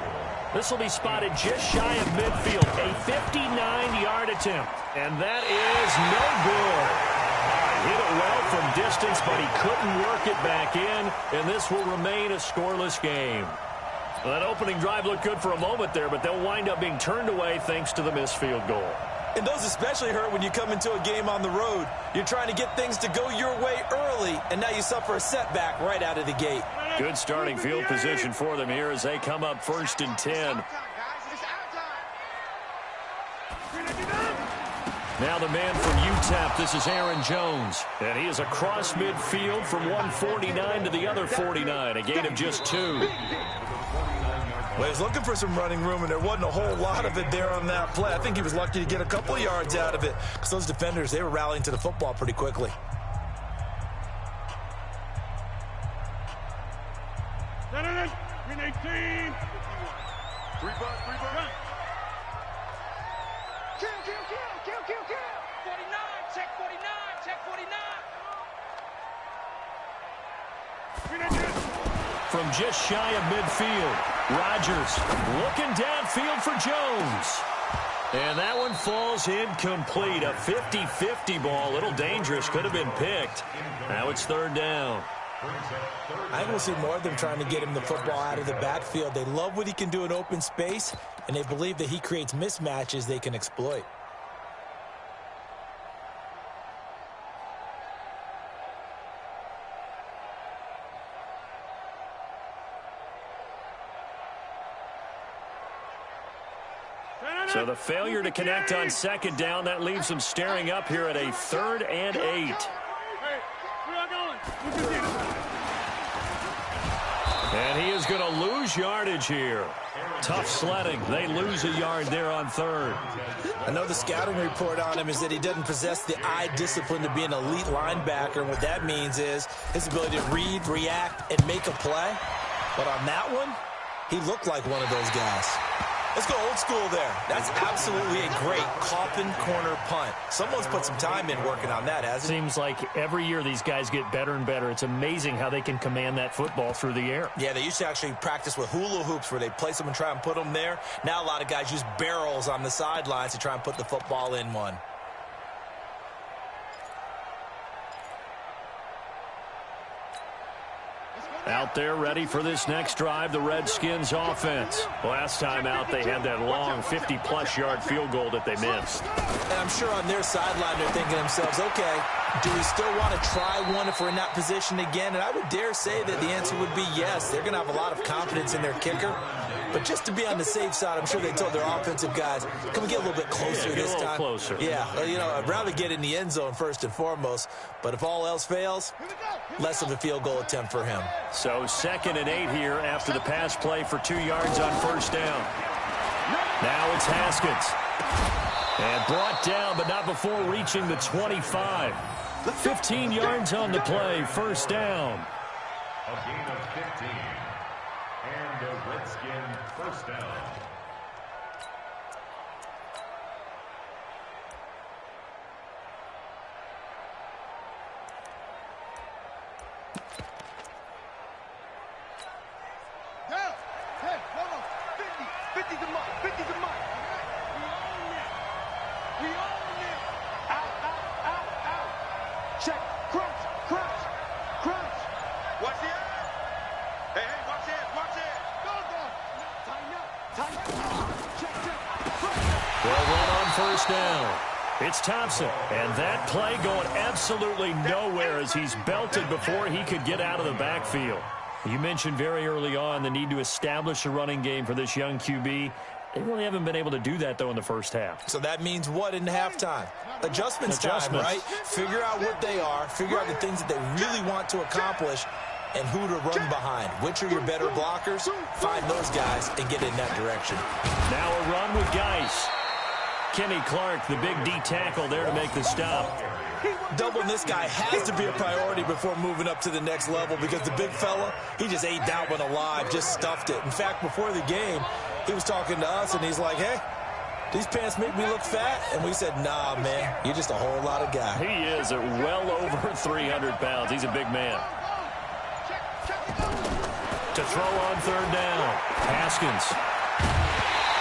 This will be spotted just shy of midfield. A 59-yard attempt. And that is no good. Hit it well from distance, but he couldn't work it back in, and this will remain a scoreless game. Well, that opening drive looked good for a moment there, but they'll wind up being turned away thanks to the missed field goal. And those especially hurt when you come into a game on the road. You're trying to get things to go your way early, and now you suffer a setback right out of the gate. Good starting field position for them here as they come up 1st and 10. Now the man from UTEP, this is Aaron Jones. And he is across midfield from 149 to the other 49, a gain of just 2. Well, he was looking for some running room, and there wasn't a whole lot of it there on that play. I think he was lucky to get a couple of yards out of it because those defenders, they were rallying to the football pretty quickly. Green 18. 3 bucks. Kill. 49. Check 49. Green 18. From just shy of midfield, Rodgers looking downfield for Jones. And that one falls incomplete. A 50-50 ball, a little dangerous, could have been picked. Now it's 3rd down. I think we'll see more of them trying to get him the football out of the backfield. They love what he can do in open space, and they believe that he creates mismatches they can exploit. So the failure to connect on 2nd down, that leaves them staring up here at a 3rd and 8. Hey, we are going. And he is going to lose yardage here. Tough sledding. They lose a yard there on 3rd. I know the scouting report on him is that he doesn't possess the eye discipline to be an elite linebacker. And what that means is his ability to read, react, and make a play. But on that one, he looked like one of those guys. Let's go old school there. That's absolutely a great coffin corner punt. Someone's put some time in working on that, hasn't it? Seems like every year these guys get better and better. It's amazing how they can command that football through the air. Yeah, they used to actually practice with hula hoops where they place them and try and put them there. Now a lot of guys use barrels on the sidelines to try and put the football in one. Out there ready for this next drive, the Redskins offense. Last time out, they had that long 50-plus yard field goal that they missed. And I'm sure on their sideline they're thinking to themselves, okay, do we still want to try one if we're in that position again? And I would dare say that the answer would be yes. They're going to have a lot of confidence in their kicker. But just to be on the safe side, I'm sure they told their offensive guys, can we get a little bit closer this time? Closer. Yeah, I'd rather get in the end zone first and foremost. But if all else fails, less of a field goal attempt for him. So 2nd and 8 here after the pass play for 2 yards on first down. Now it's Haskins. And brought down, but not before reaching the 25. 15 yards on the play, first down. A gain of 15. And a Redskin first down. Down. 10. No. 50. 50's a mark. 50's a mark. We own it. Out. Check. Crunch. Watch the air. Hey, watch it. Go. Time up. Check. They'll run on first down. It's Thompson, and that play going absolutely nowhere as he's belted before he could get out of the backfield. You mentioned very early on the need to establish a running game for this young QB. They really haven't been able to do that, though, in the first half. So that means what in halftime? Adjustments time, right? Figure out what they are, figure out the things that they really want to accomplish, and who to run behind. Which are your better blockers? Find those guys and get in that direction. Now a run with Geis. Kenny Clark, the big D tackle there to make the stop. Doubling this guy has to be a priority before moving up to the next level because the big fella, he just ate that one alive, just stuffed it. In fact, before the game, he was talking to us, and he's like, hey, these pants make me look fat. And we said, nah, man, you're just a whole lot of guy. He is at well over 300 pounds. He's a big man. To throw on third down, Haskins.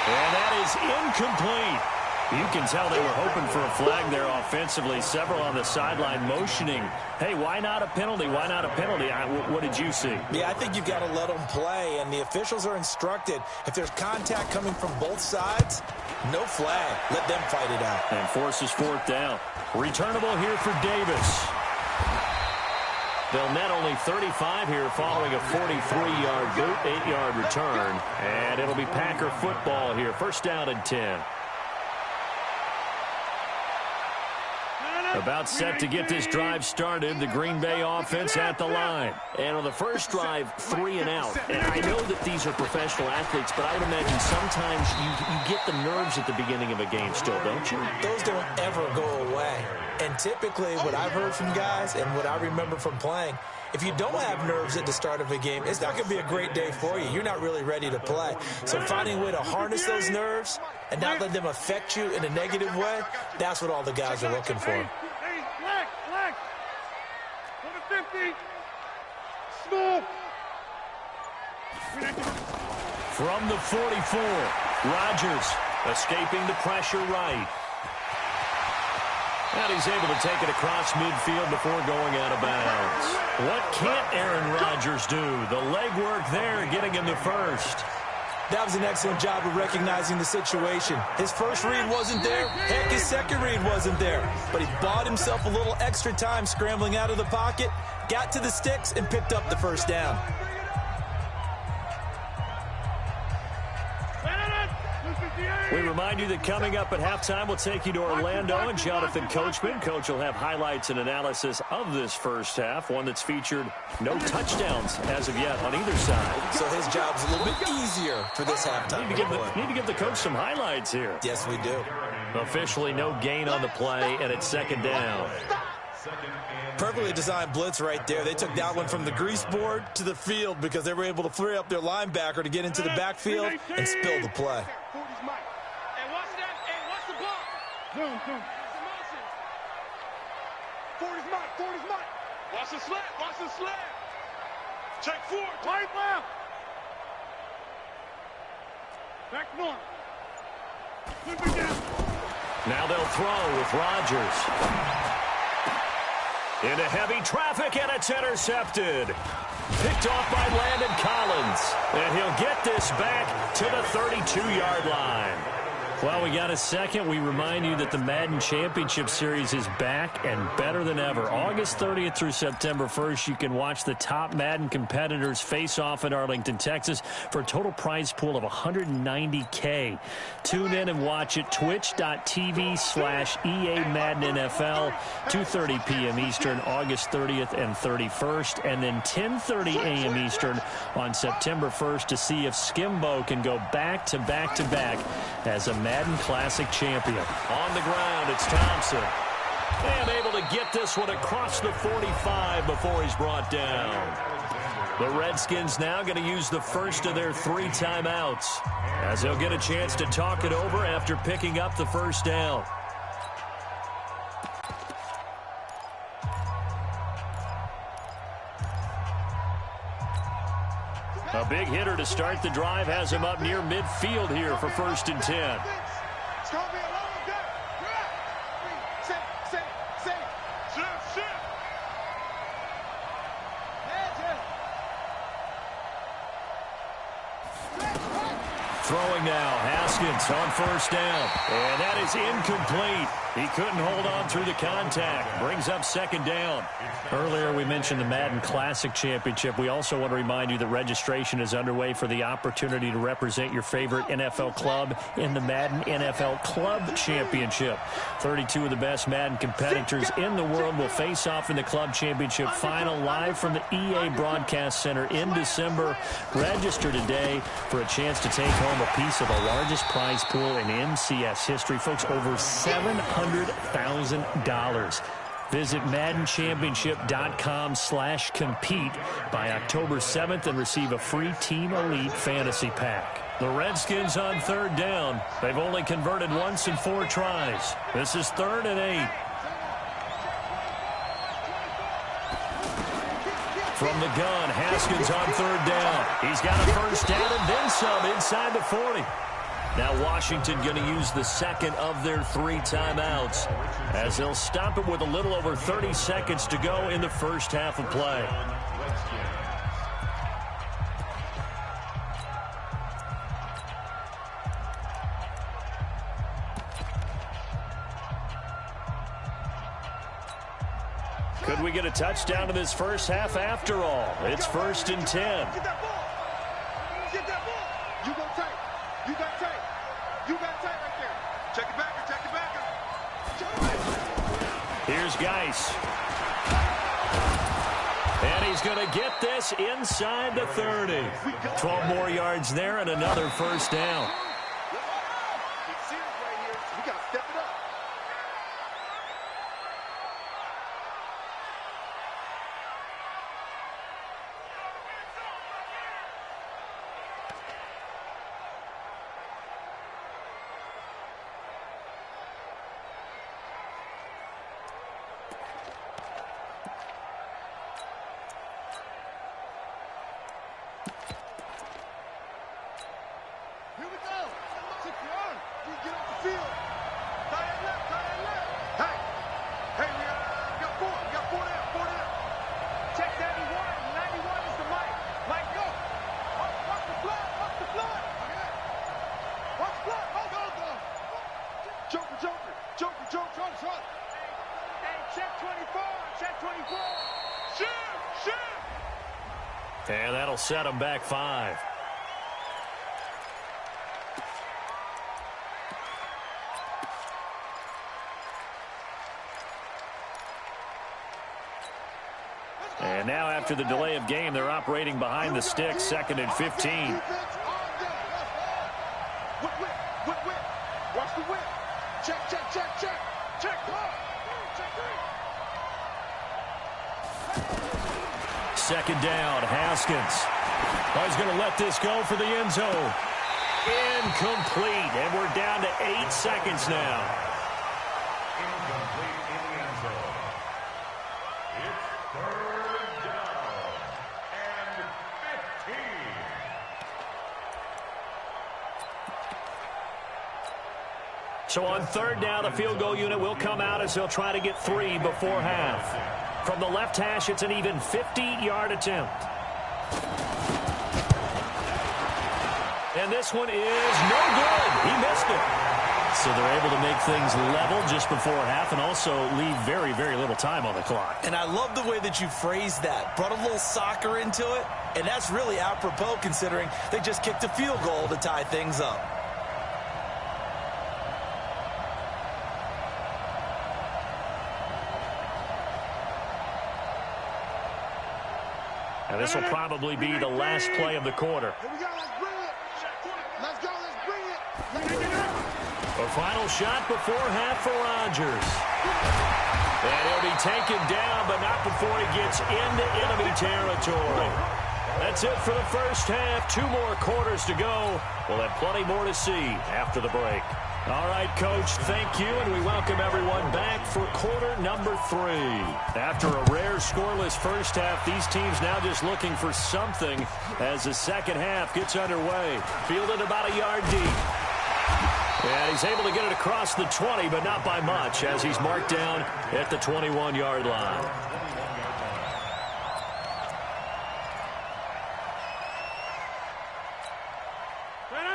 And that is incomplete. You can tell they were hoping for a flag there offensively. Several on the sideline motioning, hey, why not a penalty? Why not a penalty? What did you see? Yeah, I think you've got to let them play, and the officials are instructed. If there's contact coming from both sides, no flag. Let them fight it out. And forces fourth down. Returnable here for Davis. They'll net only 35 here following a 43-yard boot, 8-yard return. And it'll be Packer football here. First down and 10. About set to get this drive started, the Green Bay offense at the line. And on the first drive, 3 and out. And I know that these are professional athletes, but I would imagine sometimes you get the nerves at the beginning of a game still, don't you? Those don't ever go away. And typically what I've heard from guys and what I remember from playing, if you don't have nerves at the start of a game, it's not going to be a great day for you. You're not really ready to play. So finding a way to harness those nerves and not let them affect you in a negative way, that's what all the guys are looking for. Flag. Number 50. Small. From the 44, Rodgers escaping the pressure right. And he's able to take it across midfield before going out of bounds. What can't Aaron Rodgers do? The legwork there getting him the first. That was an excellent job of recognizing the situation. His first read wasn't there. Heck, his second read wasn't there. But he bought himself a little extra time scrambling out of the pocket, got to the sticks, and picked up the first down. We remind you that coming up at halftime, we'll take you to Orlando and Jonathan Coachman. Coach will have highlights and analysis of this first half, one that's featured no touchdowns as of yet on either side. So his job's a little bit easier for this halftime. Need to give the coach some highlights here. Yes, we do. Officially no gain on the play, and it's second down. Perfectly designed blitz right there. They took that one from the grease board to the field because they were able to free up their linebacker to get into the backfield and spill the play. Zoom. 40's Mike. Watch the slant. Check forward. Right left. Back north. Good begin. Now they'll throw with Rodgers. Into heavy traffic, and it's intercepted. Picked off by Landon Collins. And he'll get this back to the 32-yard line. Well, we got a second. We remind you that the Madden Championship Series is back and better than ever. August 30th through September 1st, you can watch the top Madden competitors face off in Arlington, Texas for a total prize pool of $190K. Tune in and watch it. Twitch.tv/EA Madden NFL, 2:30 p.m. Eastern, August 30th and 31st, and then 10:30 a.m. Eastern on September 1st to see if Skimbo can go back-to-back-to-back as a Madden Classic champion. On the ground, it's Thompson. And able to get this one across the 45 before he's brought down. The Redskins now going to use the first of their 3 timeouts, as they'll get a chance to talk it over after picking up the first down. A big hitter to start the drive has him up near midfield here for 1st and 10. It's going to be a long day. Sit. Shift. Throwing now, Haskins on 1st down. And that is incomplete. He couldn't hold on through the contact. Brings up 2nd down. Earlier we mentioned the Madden Classic Championship. We also want to remind you that registration is underway for the opportunity to represent your favorite NFL club in the Madden NFL Club Championship. 32 of the best Madden competitors in the world will face off in the Club Championship final live from the EA Broadcast Center in December. Register today for a chance to take home a piece of the largest prize pool in MCS history. Folks, over $700,000. Visit MaddenChampionship.com/compete by October 7th and receive a free Team Elite Fantasy Pack. The Redskins on 3rd down. They've only converted once in 4 tries. This is 3rd and 8. From the gun, Haskins on 3rd down. He's got a 1st down and then some inside the 40. Now Washington going to use the 2nd of their 3 timeouts, as they'll stop it with a little over 30 seconds to go in the first half of play. Could we get a touchdown in this first half after all? It's 1st and 10. Get that ball. You go tight. You got tight. Right there. Check it back. Here's Geis. And he's going to get this inside the 30. 12 more yards there and another 1st down. It's serious right here. We got to step it up. And that'll set them back 5. And now after the delay of game, they're operating behind the sticks, 2nd and 15. Watch the whip. Check. 2nd down, Haskins. Oh, he's going to let this go for the end zone. Incomplete, and we're down to 8 seconds now. So on third down, the field goal unit will come out as they'll try to get 3 before half. From the left hash, it's an even 50-yard attempt. And this one is no good. He missed it. So they're able to make things level just before half and also leave very, very little time on the clock. And I love the way that you phrased that. Brought a little soccer into it, and that's really apropos considering they just kicked a field goal to tie things up. And this will probably be the last play of the quarter. Here we go, let's bring it. Let's go, let's bring it. A final shot before half for Rodgers. And he'll be taken down, but not before he gets into enemy territory. That's it for the first half. 2 more quarters to go. We'll have plenty more to see after the break. All right, Coach, thank you, and we welcome everyone back for quarter number 3. After a rare scoreless first half, these teams now just looking for something as the second half gets underway. Fielded about a yard deep. And he's able to get it across the 20, but not by much, as he's marked down at the 21-yard line.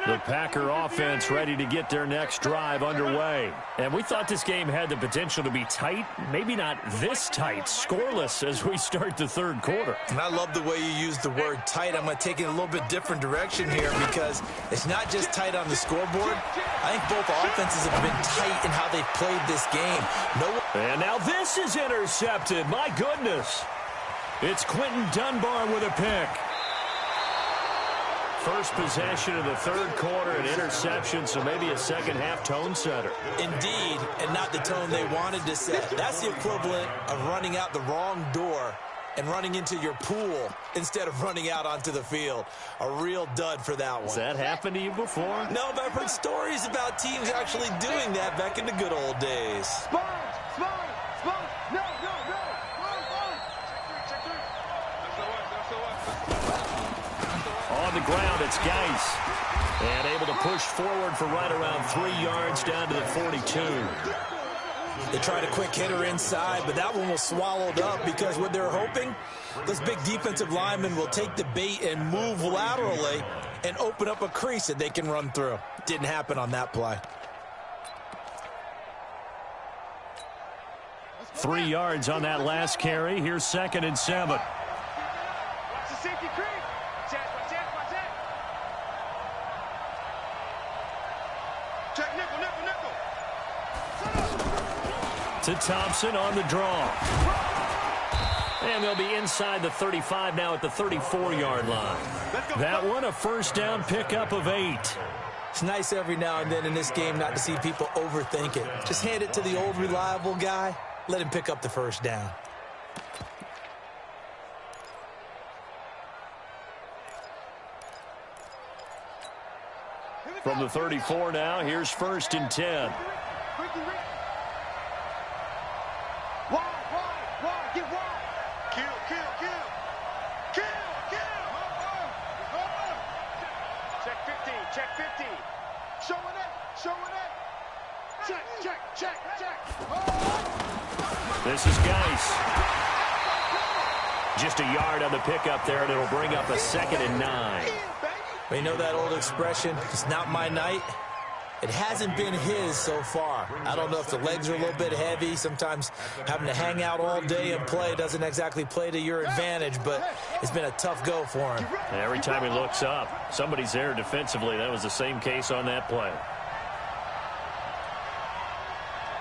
The Packer offense ready to get their next drive underway. And we thought this game had the potential to be tight, maybe not this tight, scoreless as we start the third quarter. And I love the way you use the word tight. I'm going to take it a little bit different direction here because it's not just tight on the scoreboard. I think both offenses have been tight in how they've played this game. And now this is intercepted. My goodness. It's Quentin Dunbar with a pick. First possession of the third quarter, an interception, so maybe a second-half tone setter. Indeed, and not the tone they wanted to set. That's the equivalent of running out the wrong door and running into your pool instead of running out onto the field. A real dud for that one. Has that happened to you before? No, but I've heard stories about teams actually doing that back in the good old days. Sponge, no. On the ground, it's Geis. And able to push forward for right around 3 yards down to the 42. They tried a quick hitter inside, but that one was swallowed up because what they're hoping, this big defensive lineman will take the bait and move laterally and open up a crease that they can run through. Didn't happen on that play. 3 yards on that last carry. Here's 2nd and 7. Watch the safety creep. Watch it. Check nickel. To Thompson on the draw. And they'll be inside the 35 now at the 34-yard line. That one, a first down pickup of 8. It's nice every now and then in this game not to see people overthink it. Just hand it to the old reliable guy. Let him pick up the first down. From the 34 now, here's 1st and 10. Wide, get wide. Kill. Check 15. Showing it. Check. This is Geis. Just a yard on the pickup there, and it'll bring up a 2nd and 9. You know that old expression, it's not my night? It hasn't been his so far. I don't know if the legs are a little bit heavy. Sometimes having to hang out all day and play doesn't exactly play to your advantage, but it's been a tough go for him. And every time he looks up, somebody's there defensively. That was the same case on that play.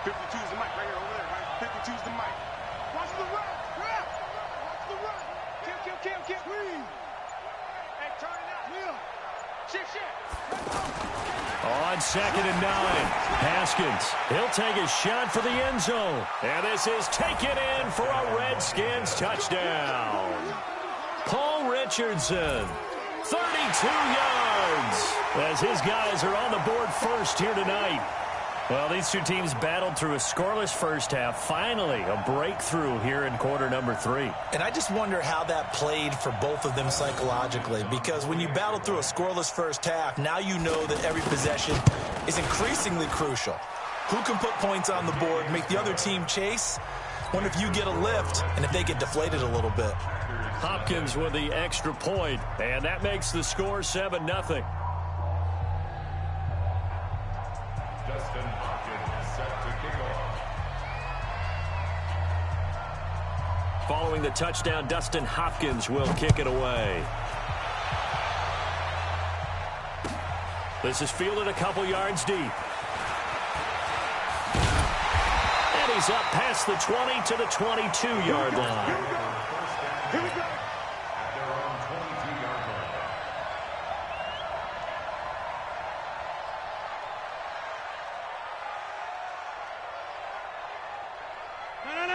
52's the mic right here over there, right? 52's the mic. Watch the run. Kill. Hey, turn it out. Shit. On 2nd and 9, Haskins. He'll take a shot for the end zone. And this is taken in for a Redskins touchdown. Paul Richardson, 32 yards, as his guys are on the board first here tonight. Well, these two teams battled through a scoreless first half. Finally, a breakthrough here in quarter number 3. And I just wonder how that played for both of them psychologically, because when you battle through a scoreless first half, now you know that every possession is increasingly crucial. Who can put points on the board, make the other team chase? Wonder if you get a lift and if they get deflated a little bit. Hopkins with the extra point, and that makes the score 7-0. Dustin Hopkins set to kick off. Following the touchdown, Dustin Hopkins will kick it away. This is fielded a couple yards deep. And he's up past the 20 to the 22-yard line. Here we go. At their own 22-yard line.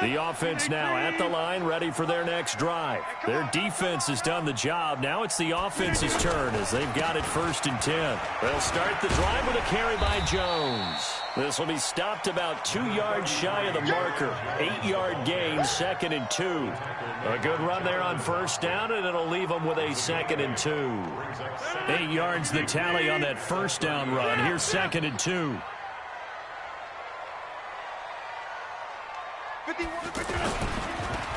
The offense now at the line, ready for their next drive. Their defense has done the job. Now it's the offense's turn as they've got it 1st and 10. They'll start the drive with a carry by Jones. This will be stopped about 2 yards shy of the marker. 8-yard gain, 2nd and 2. A good run there on 1st down, and it'll leave them with a 2nd and 2. 8 yards the tally on that 1st down run. Here's 2nd and 2.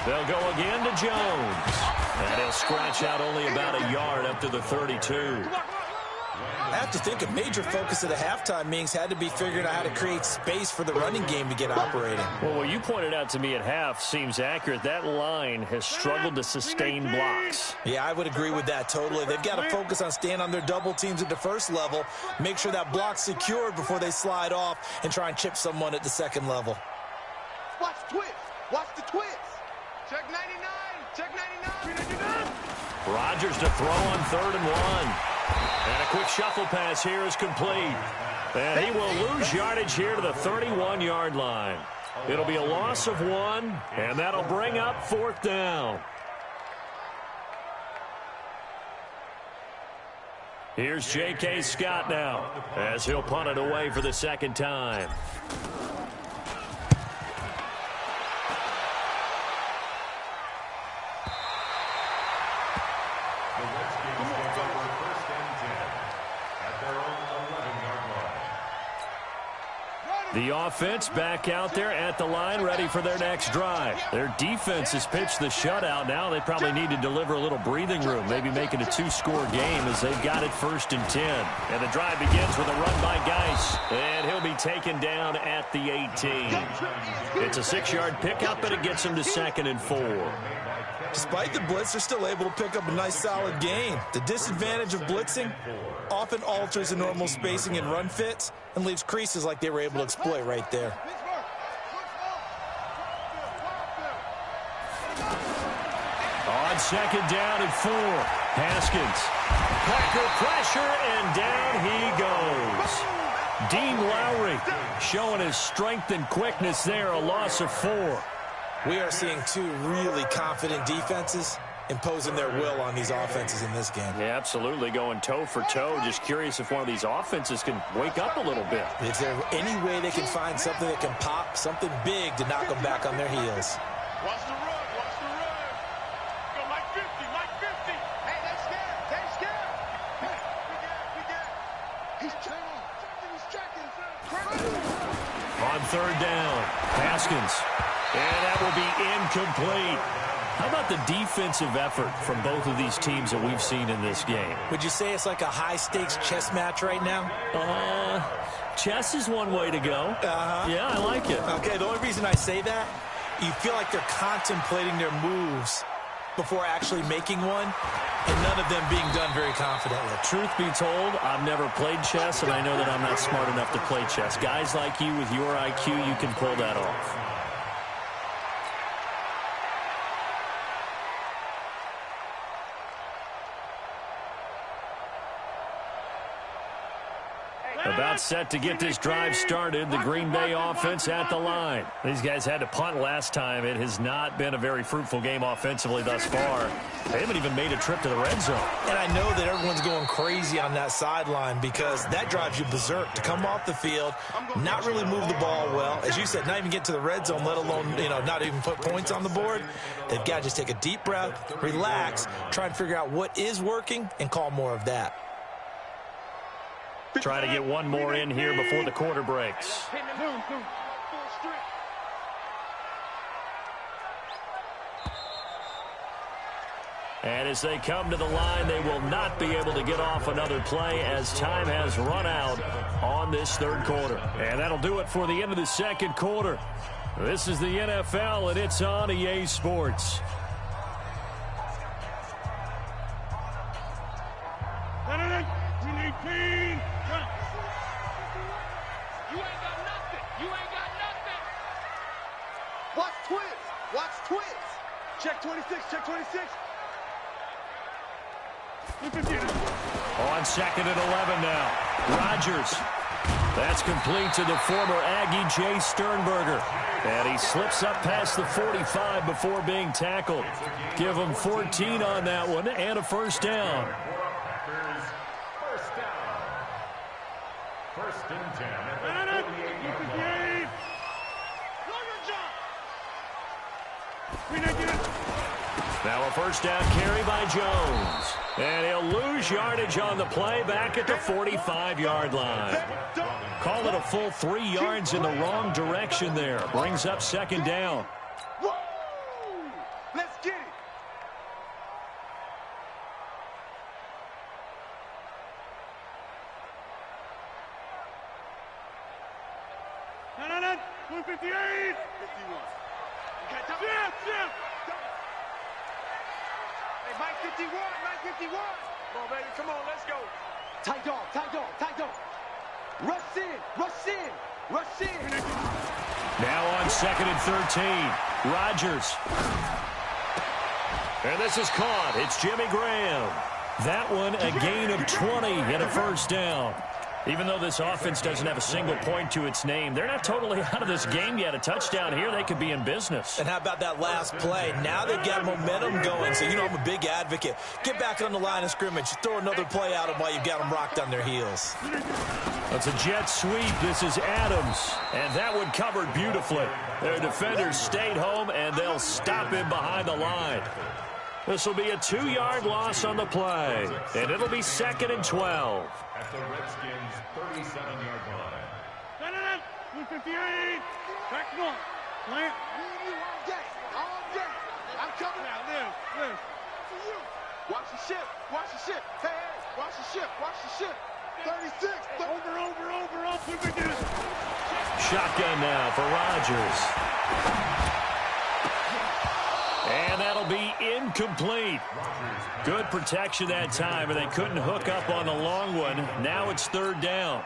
They'll go again to Jones. And he'll scratch out only about a yard up to the 32. I have to think a major focus of the halftime meetings had to be figuring out how to create space for the running game to get operating. Well, what you pointed out to me at half seems accurate. That line has struggled to sustain blocks. Yeah, I would agree with that totally. They've got to focus on staying on their double teams at the 1st level, make sure that block's secured before they slide off and try and chip someone at the 2nd level. Watch the twist. Watch the twist. Check 99. Check 99. Rodgers to throw on 3rd and 1. And a quick shuffle pass here is complete. And he will lose yardage here to the 31-yard line. It'll be a loss of 1, and that'll bring up 4th down. Here's J.K. Scott now as he'll punt it away for the 2nd time. The offense back out there at the line, ready for their next drive. Their defense has pitched the shutout. Now they probably need to deliver a little breathing room, maybe make it a 2-score game as they've got it 1st and 10. And the drive begins with a run by Geis, and he'll be taken down at the 18. It's a 6-yard pickup, but it gets him to 2nd and 4. Despite the blitz, they're still able to pick up a nice, solid gain. The disadvantage of blitzing often alters the normal spacing and run fits and leaves creases like they were able to exploit right there. On 2nd down and 4, Haskins. Packer pressure, and down he goes. Dean Lowry showing his strength and quickness there, a loss of 4. We are seeing 2 really confident defenses imposing their will on these offenses in this game. Yeah, absolutely, going toe for toe. Just curious if one of these offenses can wake up a little bit. Is there any way they can find something that can pop, something big to knock them back on their heels? Watch the run. Watch the run. Go Mike 50. Mike 50. Hey, they scared. They scared. Hey, we get. He's checking. He's checking. On 3rd down, Haskins. And that will be incomplete. How about the defensive effort from both of these teams that we've seen in this game? Would you say it's like a high-stakes chess match right now? Chess is one way to go. Yeah, I like it. Okay, the only reason I say that, you feel like they're contemplating their moves before actually making one, and none of them being done very confidently. Truth be told, I've never played chess, and I know that I'm not smart enough to play chess. Guys like you with your IQ, you can pull that off. About set to get this drive started. The Green Bay offense at the line. These guys had to punt last time. It has not been a very fruitful game offensively thus far. They haven't even made a trip to the red zone. And I know that everyone's going crazy on that sideline because that drives you berserk to come off the field, not really move the ball well. As you said, not even get to the red zone, let alone, not even put points on the board. They've got to just take a deep breath, relax, try and figure out what is working, and call more of that. Trying to get one more in here before the quarter breaks. And as they come to the line, they will not be able to get off another play as time has run out on this third quarter. And that'll do it for the end of the second quarter. This is the NFL, and it's on EA Sports. Watch twins. Watch twins. Check 26. Check 26. On second and 11 now. Rodgers. That's complete to the former Aggie Jay Sternberger. And he slips up past the 45 before being tackled. Give him 14 on that one and a first down. First and 10. Now a first down carry by Jones. And he'll lose yardage on the play back at the 45-yard line. Call it a full 3 yards in the wrong direction there. Brings up second down. Whoa! Let's get it. No. 158. 51. Jim. Hey, Mike 51. Mike 51. Come on, baby. Come on. Let's go. Tight dog. Rush in. Now on second and 13. Rodgers. And this is caught. It's Jimmy Graham. That one a gain of 20 and a first down. Even though this offense doesn't have a single point to its name, they're not totally out of this game yet. A touchdown here, they could be in business. And how about that last play? Now they've got momentum going, so you know I'm a big advocate. Get back on the line of scrimmage. Throw another play at them while you've got them rocked on their heels. That's a jet sweep. This is Adams. And that one covered beautifully. Their defenders stayed home, and they'll stop him behind the line. This will be a 2-yard loss on the play, and it'll be second and 12. At the Redskins' 37-yard line. 158. Back one. Plant. All day. I'm coming out. Live. For you. Watch the ship. Hey, watch the ship. 36. Over. Shotgun now for Rodgers. And that'll be incomplete. Good protection that time, and they couldn't hook up on the long one. Now it's third down.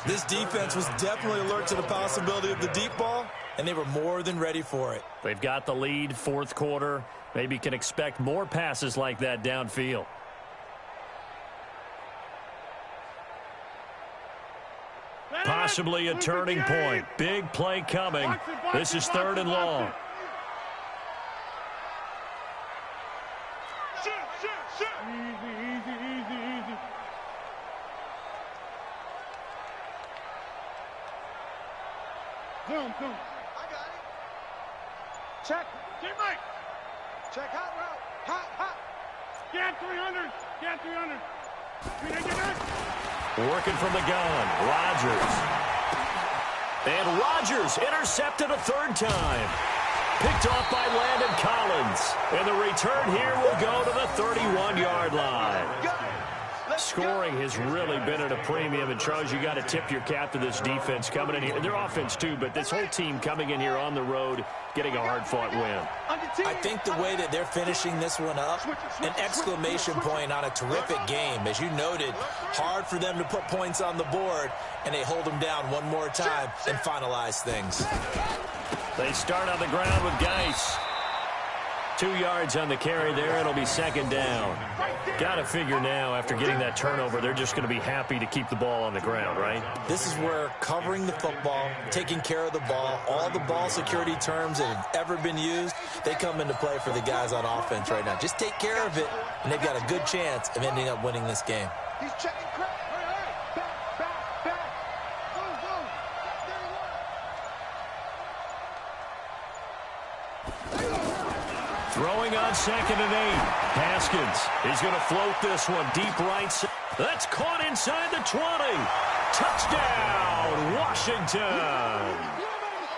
This defense was definitely alert to the possibility of the deep ball, and they were more than ready for it. They've got the lead, fourth quarter. Maybe can expect more passes like that downfield. Possibly a turning point. Big play coming. This is third and long. Easy. Zoom. I got it. Check. Mike. Check hot route. Hot. Scan 300. Working from the gun. Rodgers. And Rodgers intercepted a third time. Picked off by Landon Collins. And the return here will go to the 31-yard line. Scoring has really been at a premium. And, Charles, you got to tip your cap to this defense coming in here. Their offense, too, but this whole team coming in here on the road, getting a hard-fought win. I think the way that they're finishing this one up, an exclamation point on a terrific game. As you noted, hard for them to put points on the board, and they hold them down one more time and finalize things. They start on the ground with Geis. 2 yards on the carry there. It'll be second down. Got to figure now, after getting that turnover, they're just going to be happy to keep the ball on the ground, right? This is where covering the football, taking care of the ball, all the ball security terms that have ever been used, they come into play for the guys on offense right now. Just take care of it, and they've got a good chance of ending up winning this game. He's checking crack. Back. Go. Throwing on 2nd and 8. Haskins is going to float this one deep right side. That's caught inside the 20. Touchdown, Washington.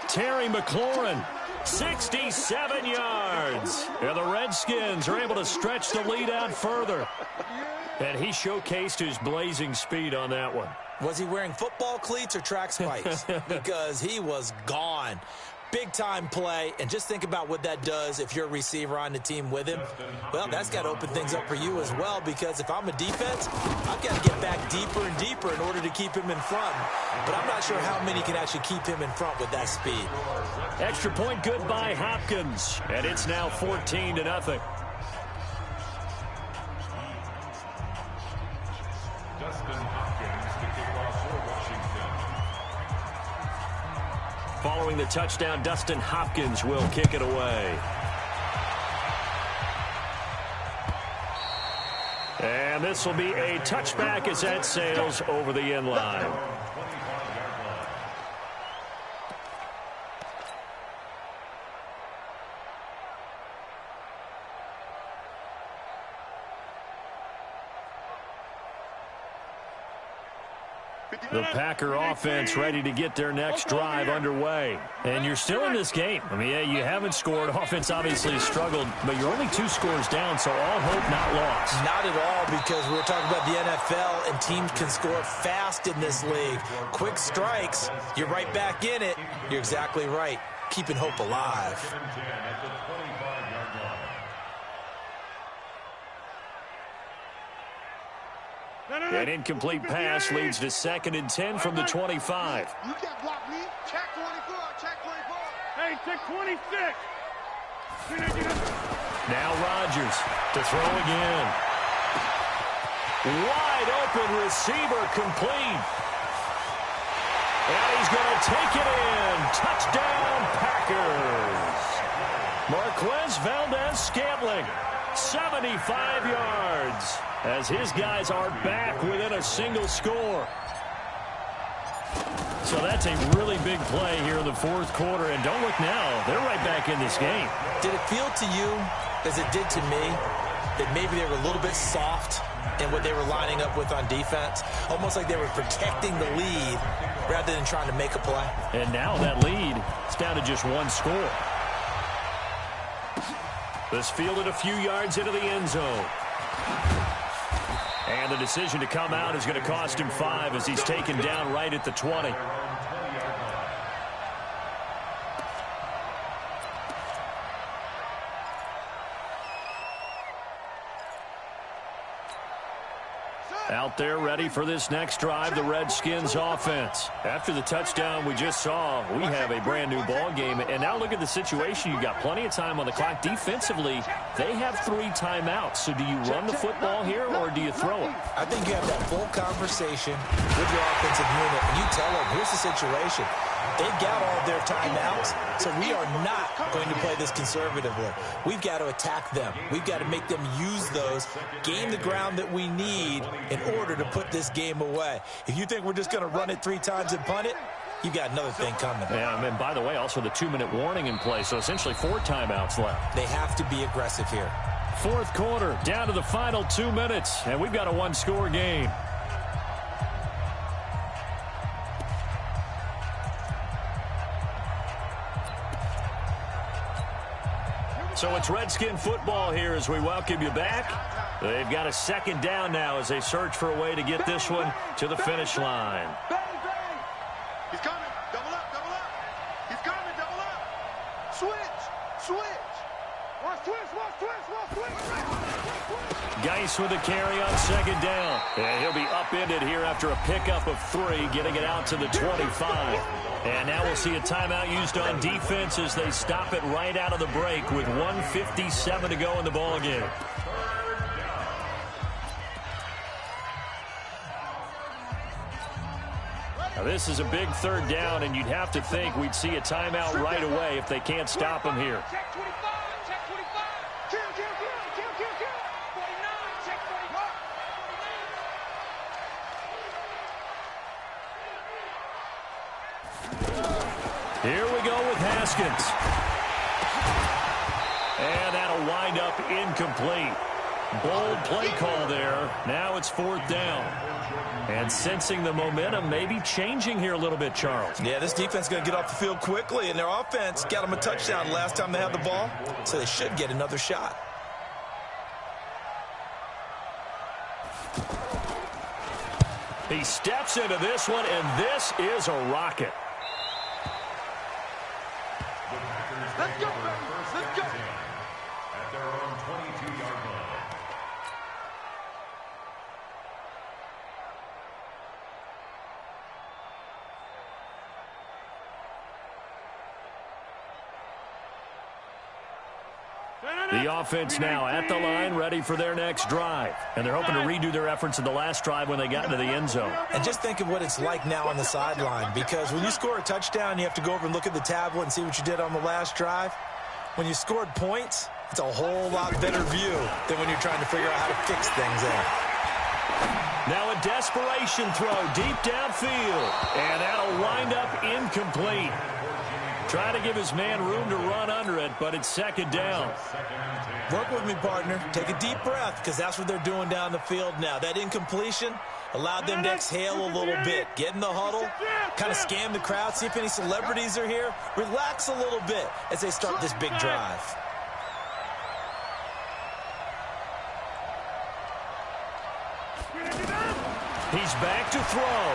Terry McLaurin, 67 yards. And the Redskins are able to stretch the lead out further. And he showcased his blazing speed on that one. Was he wearing football cleats or track spikes? Because he was gone. Big-time play, and just think about what that does if you're a receiver on the team with him. Well, that's got to open things up for you as well, because if I'm a defense, I've got to get back deeper and deeper in order to keep him in front. But I'm not sure how many can actually keep him in front with that speed. Extra point good by Hopkins, and it's now 14-0. Dustin Hopkins to kick off for Washington. Following the touchdown, Dustin Hopkins will kick it away. And this will be a touchback as that sails over the end line. The Packer offense ready to get their next drive underway. And you're still in this game. I mean, yeah, you haven't scored. Offense obviously struggled, but you're only 2 scores down, so all hope not lost. Not at all, because we're talking about the NFL, and teams can score fast in this league. Quick strikes, you're right back in it. You're exactly right. Keeping hope alive. An incomplete pass leads to 2nd and 10 from the 25. You can't block me. Check 24. Check 24. Hey, check 26. Now Rodgers to throw again. Wide open receiver complete. And he's going to take it in. Touchdown, Packers. Marquez Valdez-Scantling, 75 yards. As his guys are back within a single score. So that's a really big play here in the 4th quarter. And don't look now, they're right back in this game. Did it feel to you, as it did to me, that maybe they were a little bit soft in what they were lining up with on defense? Almost like they were protecting the lead rather than trying to make a play. And now that lead is down to just 1 score. This fielded a few yards into the end zone. And the decision to come out is going to cost him 5 as he's taken down right at the 20. Out there ready for this next drive, the Redskins offense. After the touchdown we just saw, we have a brand new ball game. And now look at the situation. You've got plenty of time on the clock. Defensively, they have 3 timeouts. So do you run the football here or do you throw it? I think you have that full conversation with your offensive unit. And you tell them, here's the situation. They've got all their timeouts, so we are not going to play this conservatively. We've got to attack them. We've got to make them use those, gain the ground that we need in order to put this game away. If you think we're just going to run it 3 times and punt it, you've got another thing coming. Yeah, and by the way, also the 2-minute warning in play, so essentially 4 timeouts left. They have to be aggressive here. 4th quarter, down to the final 2 minutes, and we've got a 1-score game. So it's Redskin football here as we welcome you back. They've got a 2nd down now as they search for a way to get this one to the finish line. He's coming. Double up, double up. He's coming, double up. Switch. Geis with a carry on 2nd down. And he'll be upended here after a pickup of 3, getting it out to the 25. And now we'll see a timeout used on defense as they stop it right out of the break with 1:57 to go in the ballgame. Now this is a big 3rd down, and you'd have to think we'd see a timeout right away if they can't stop him here. Check 25. Check 25. Kill. 49. Check 45. Here we go with Haskins. And that'll wind up incomplete. Bold play call there. Now it's 4th down. And sensing the momentum maybe changing here a little bit, Charles. Yeah, this defense is going to get off the field quickly, and their offense got them a touchdown last time they had the ball, so they should get another shot. He steps into this one, and this is a rocket. Let's go, baby. Let's go. At their own 22-yard line. The offense now at the line, ready for their next drive. And they're hoping to redo their efforts in the last drive when they got into the end zone. And just think of what it's like now on the sideline, because when you score a touchdown, you have to go over and look at the tablet and see what you did on the last drive. When you scored points, it's a whole lot better view than when you're trying to figure out how to fix things there. Now a desperation throw deep downfield. And that'll wind up incomplete. Try to give his man room to run under it, but it's 2nd down. Work with me, partner. Take a deep breath, because that's what they're doing down the field now. That incompletion allowed them to exhale a little bit. Get in the huddle, kind of scan the crowd, see if any celebrities are here. Relax a little bit as they start this big drive. He's back to throw.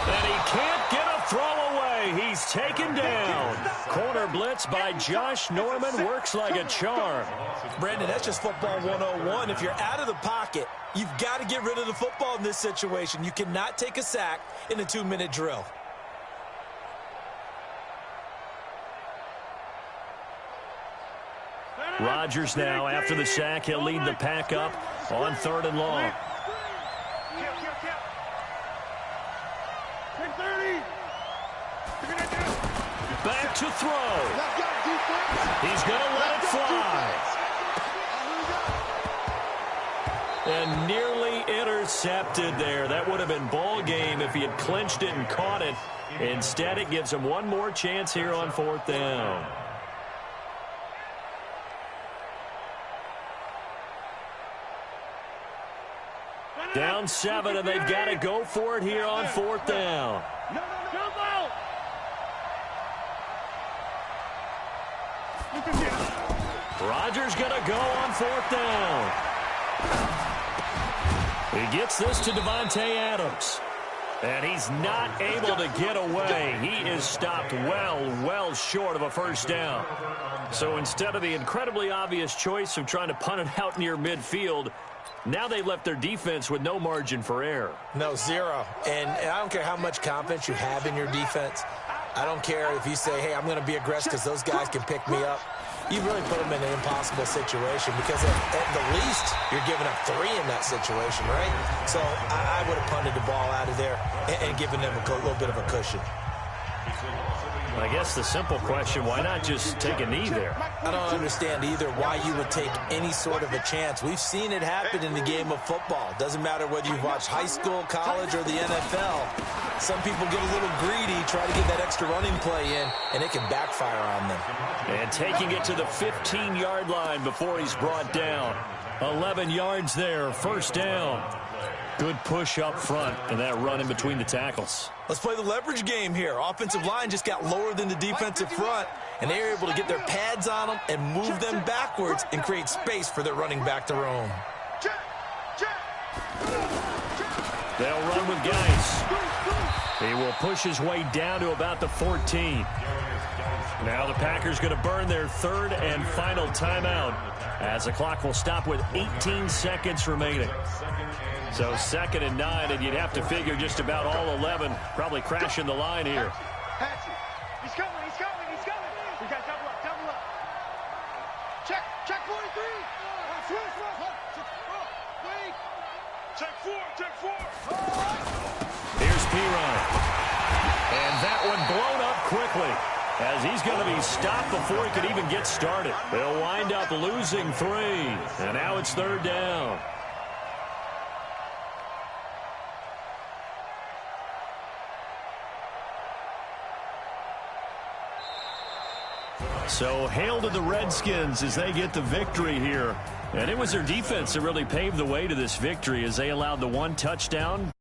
And he can't get a throw away. He's taken down. Corner blitz by Josh Norman works like a charm. Brandon, that's just football 101. If you're out of the pocket, you've got to get rid of the football in this situation. You cannot take a sack in a 2-minute drill. Rodgers now, after the sack, he'll lead the pack up on 3rd and long. Back to throw. He's going to let it fly. And nearly intercepted there. That would have been ball game if he had clinched it and caught it. Instead, it gives him one more chance here on 4th down. Down 7, and they've got to go for it here on 4th down. Rodgers going to go on 4th down. He gets this to Devontae Adams. And he's not able to get away. He is stopped well short of a 1st down. So instead of the incredibly obvious choice of trying to punt it out near midfield, now they left their defense with no margin for error. No, 0. And I don't care how much confidence you have in your defense. I don't care if you say, hey, I'm going to be aggressive because those guys can pick me up. You really put them in an impossible situation because at the least you're giving up 3 in that situation, right? So I would have punted the ball out of there and given them a little bit of a cushion. I guess the simple question, why not just take a knee there? I don't understand either why you would take any sort of a chance. We've seen it happen in the game of football. Doesn't matter whether you've watched high school, college, or the NFL. Some people get a little greedy, try to get that extra running play in, and it can backfire on them. And taking it to the 15-yard line before he's brought down. 11 yards there, 1st down. Good push up front and that run in between the tackles. Let's play the leverage game here. Offensive line just got lower than the defensive front, and they were able to get their pads on them and move them backwards and create space for their running back to roam. They'll run with Geis. He will push his way down to about the 14. Now the Packers going to burn their 3rd and final timeout as the clock will stop with 18 seconds remaining. So 2nd and 9, and you'd have to figure just about all 11 probably crashing the line here. He's coming. We got double up. Check 43. Wait. Check 4. Here's P-Ryan. And that one blown up quickly as he's going to be stopped before he could even get started. They'll wind up losing 3, and now it's 3rd down. So hail to the Redskins as they get the victory here. And it was their defense that really paved the way to this victory as they allowed the one touchdown.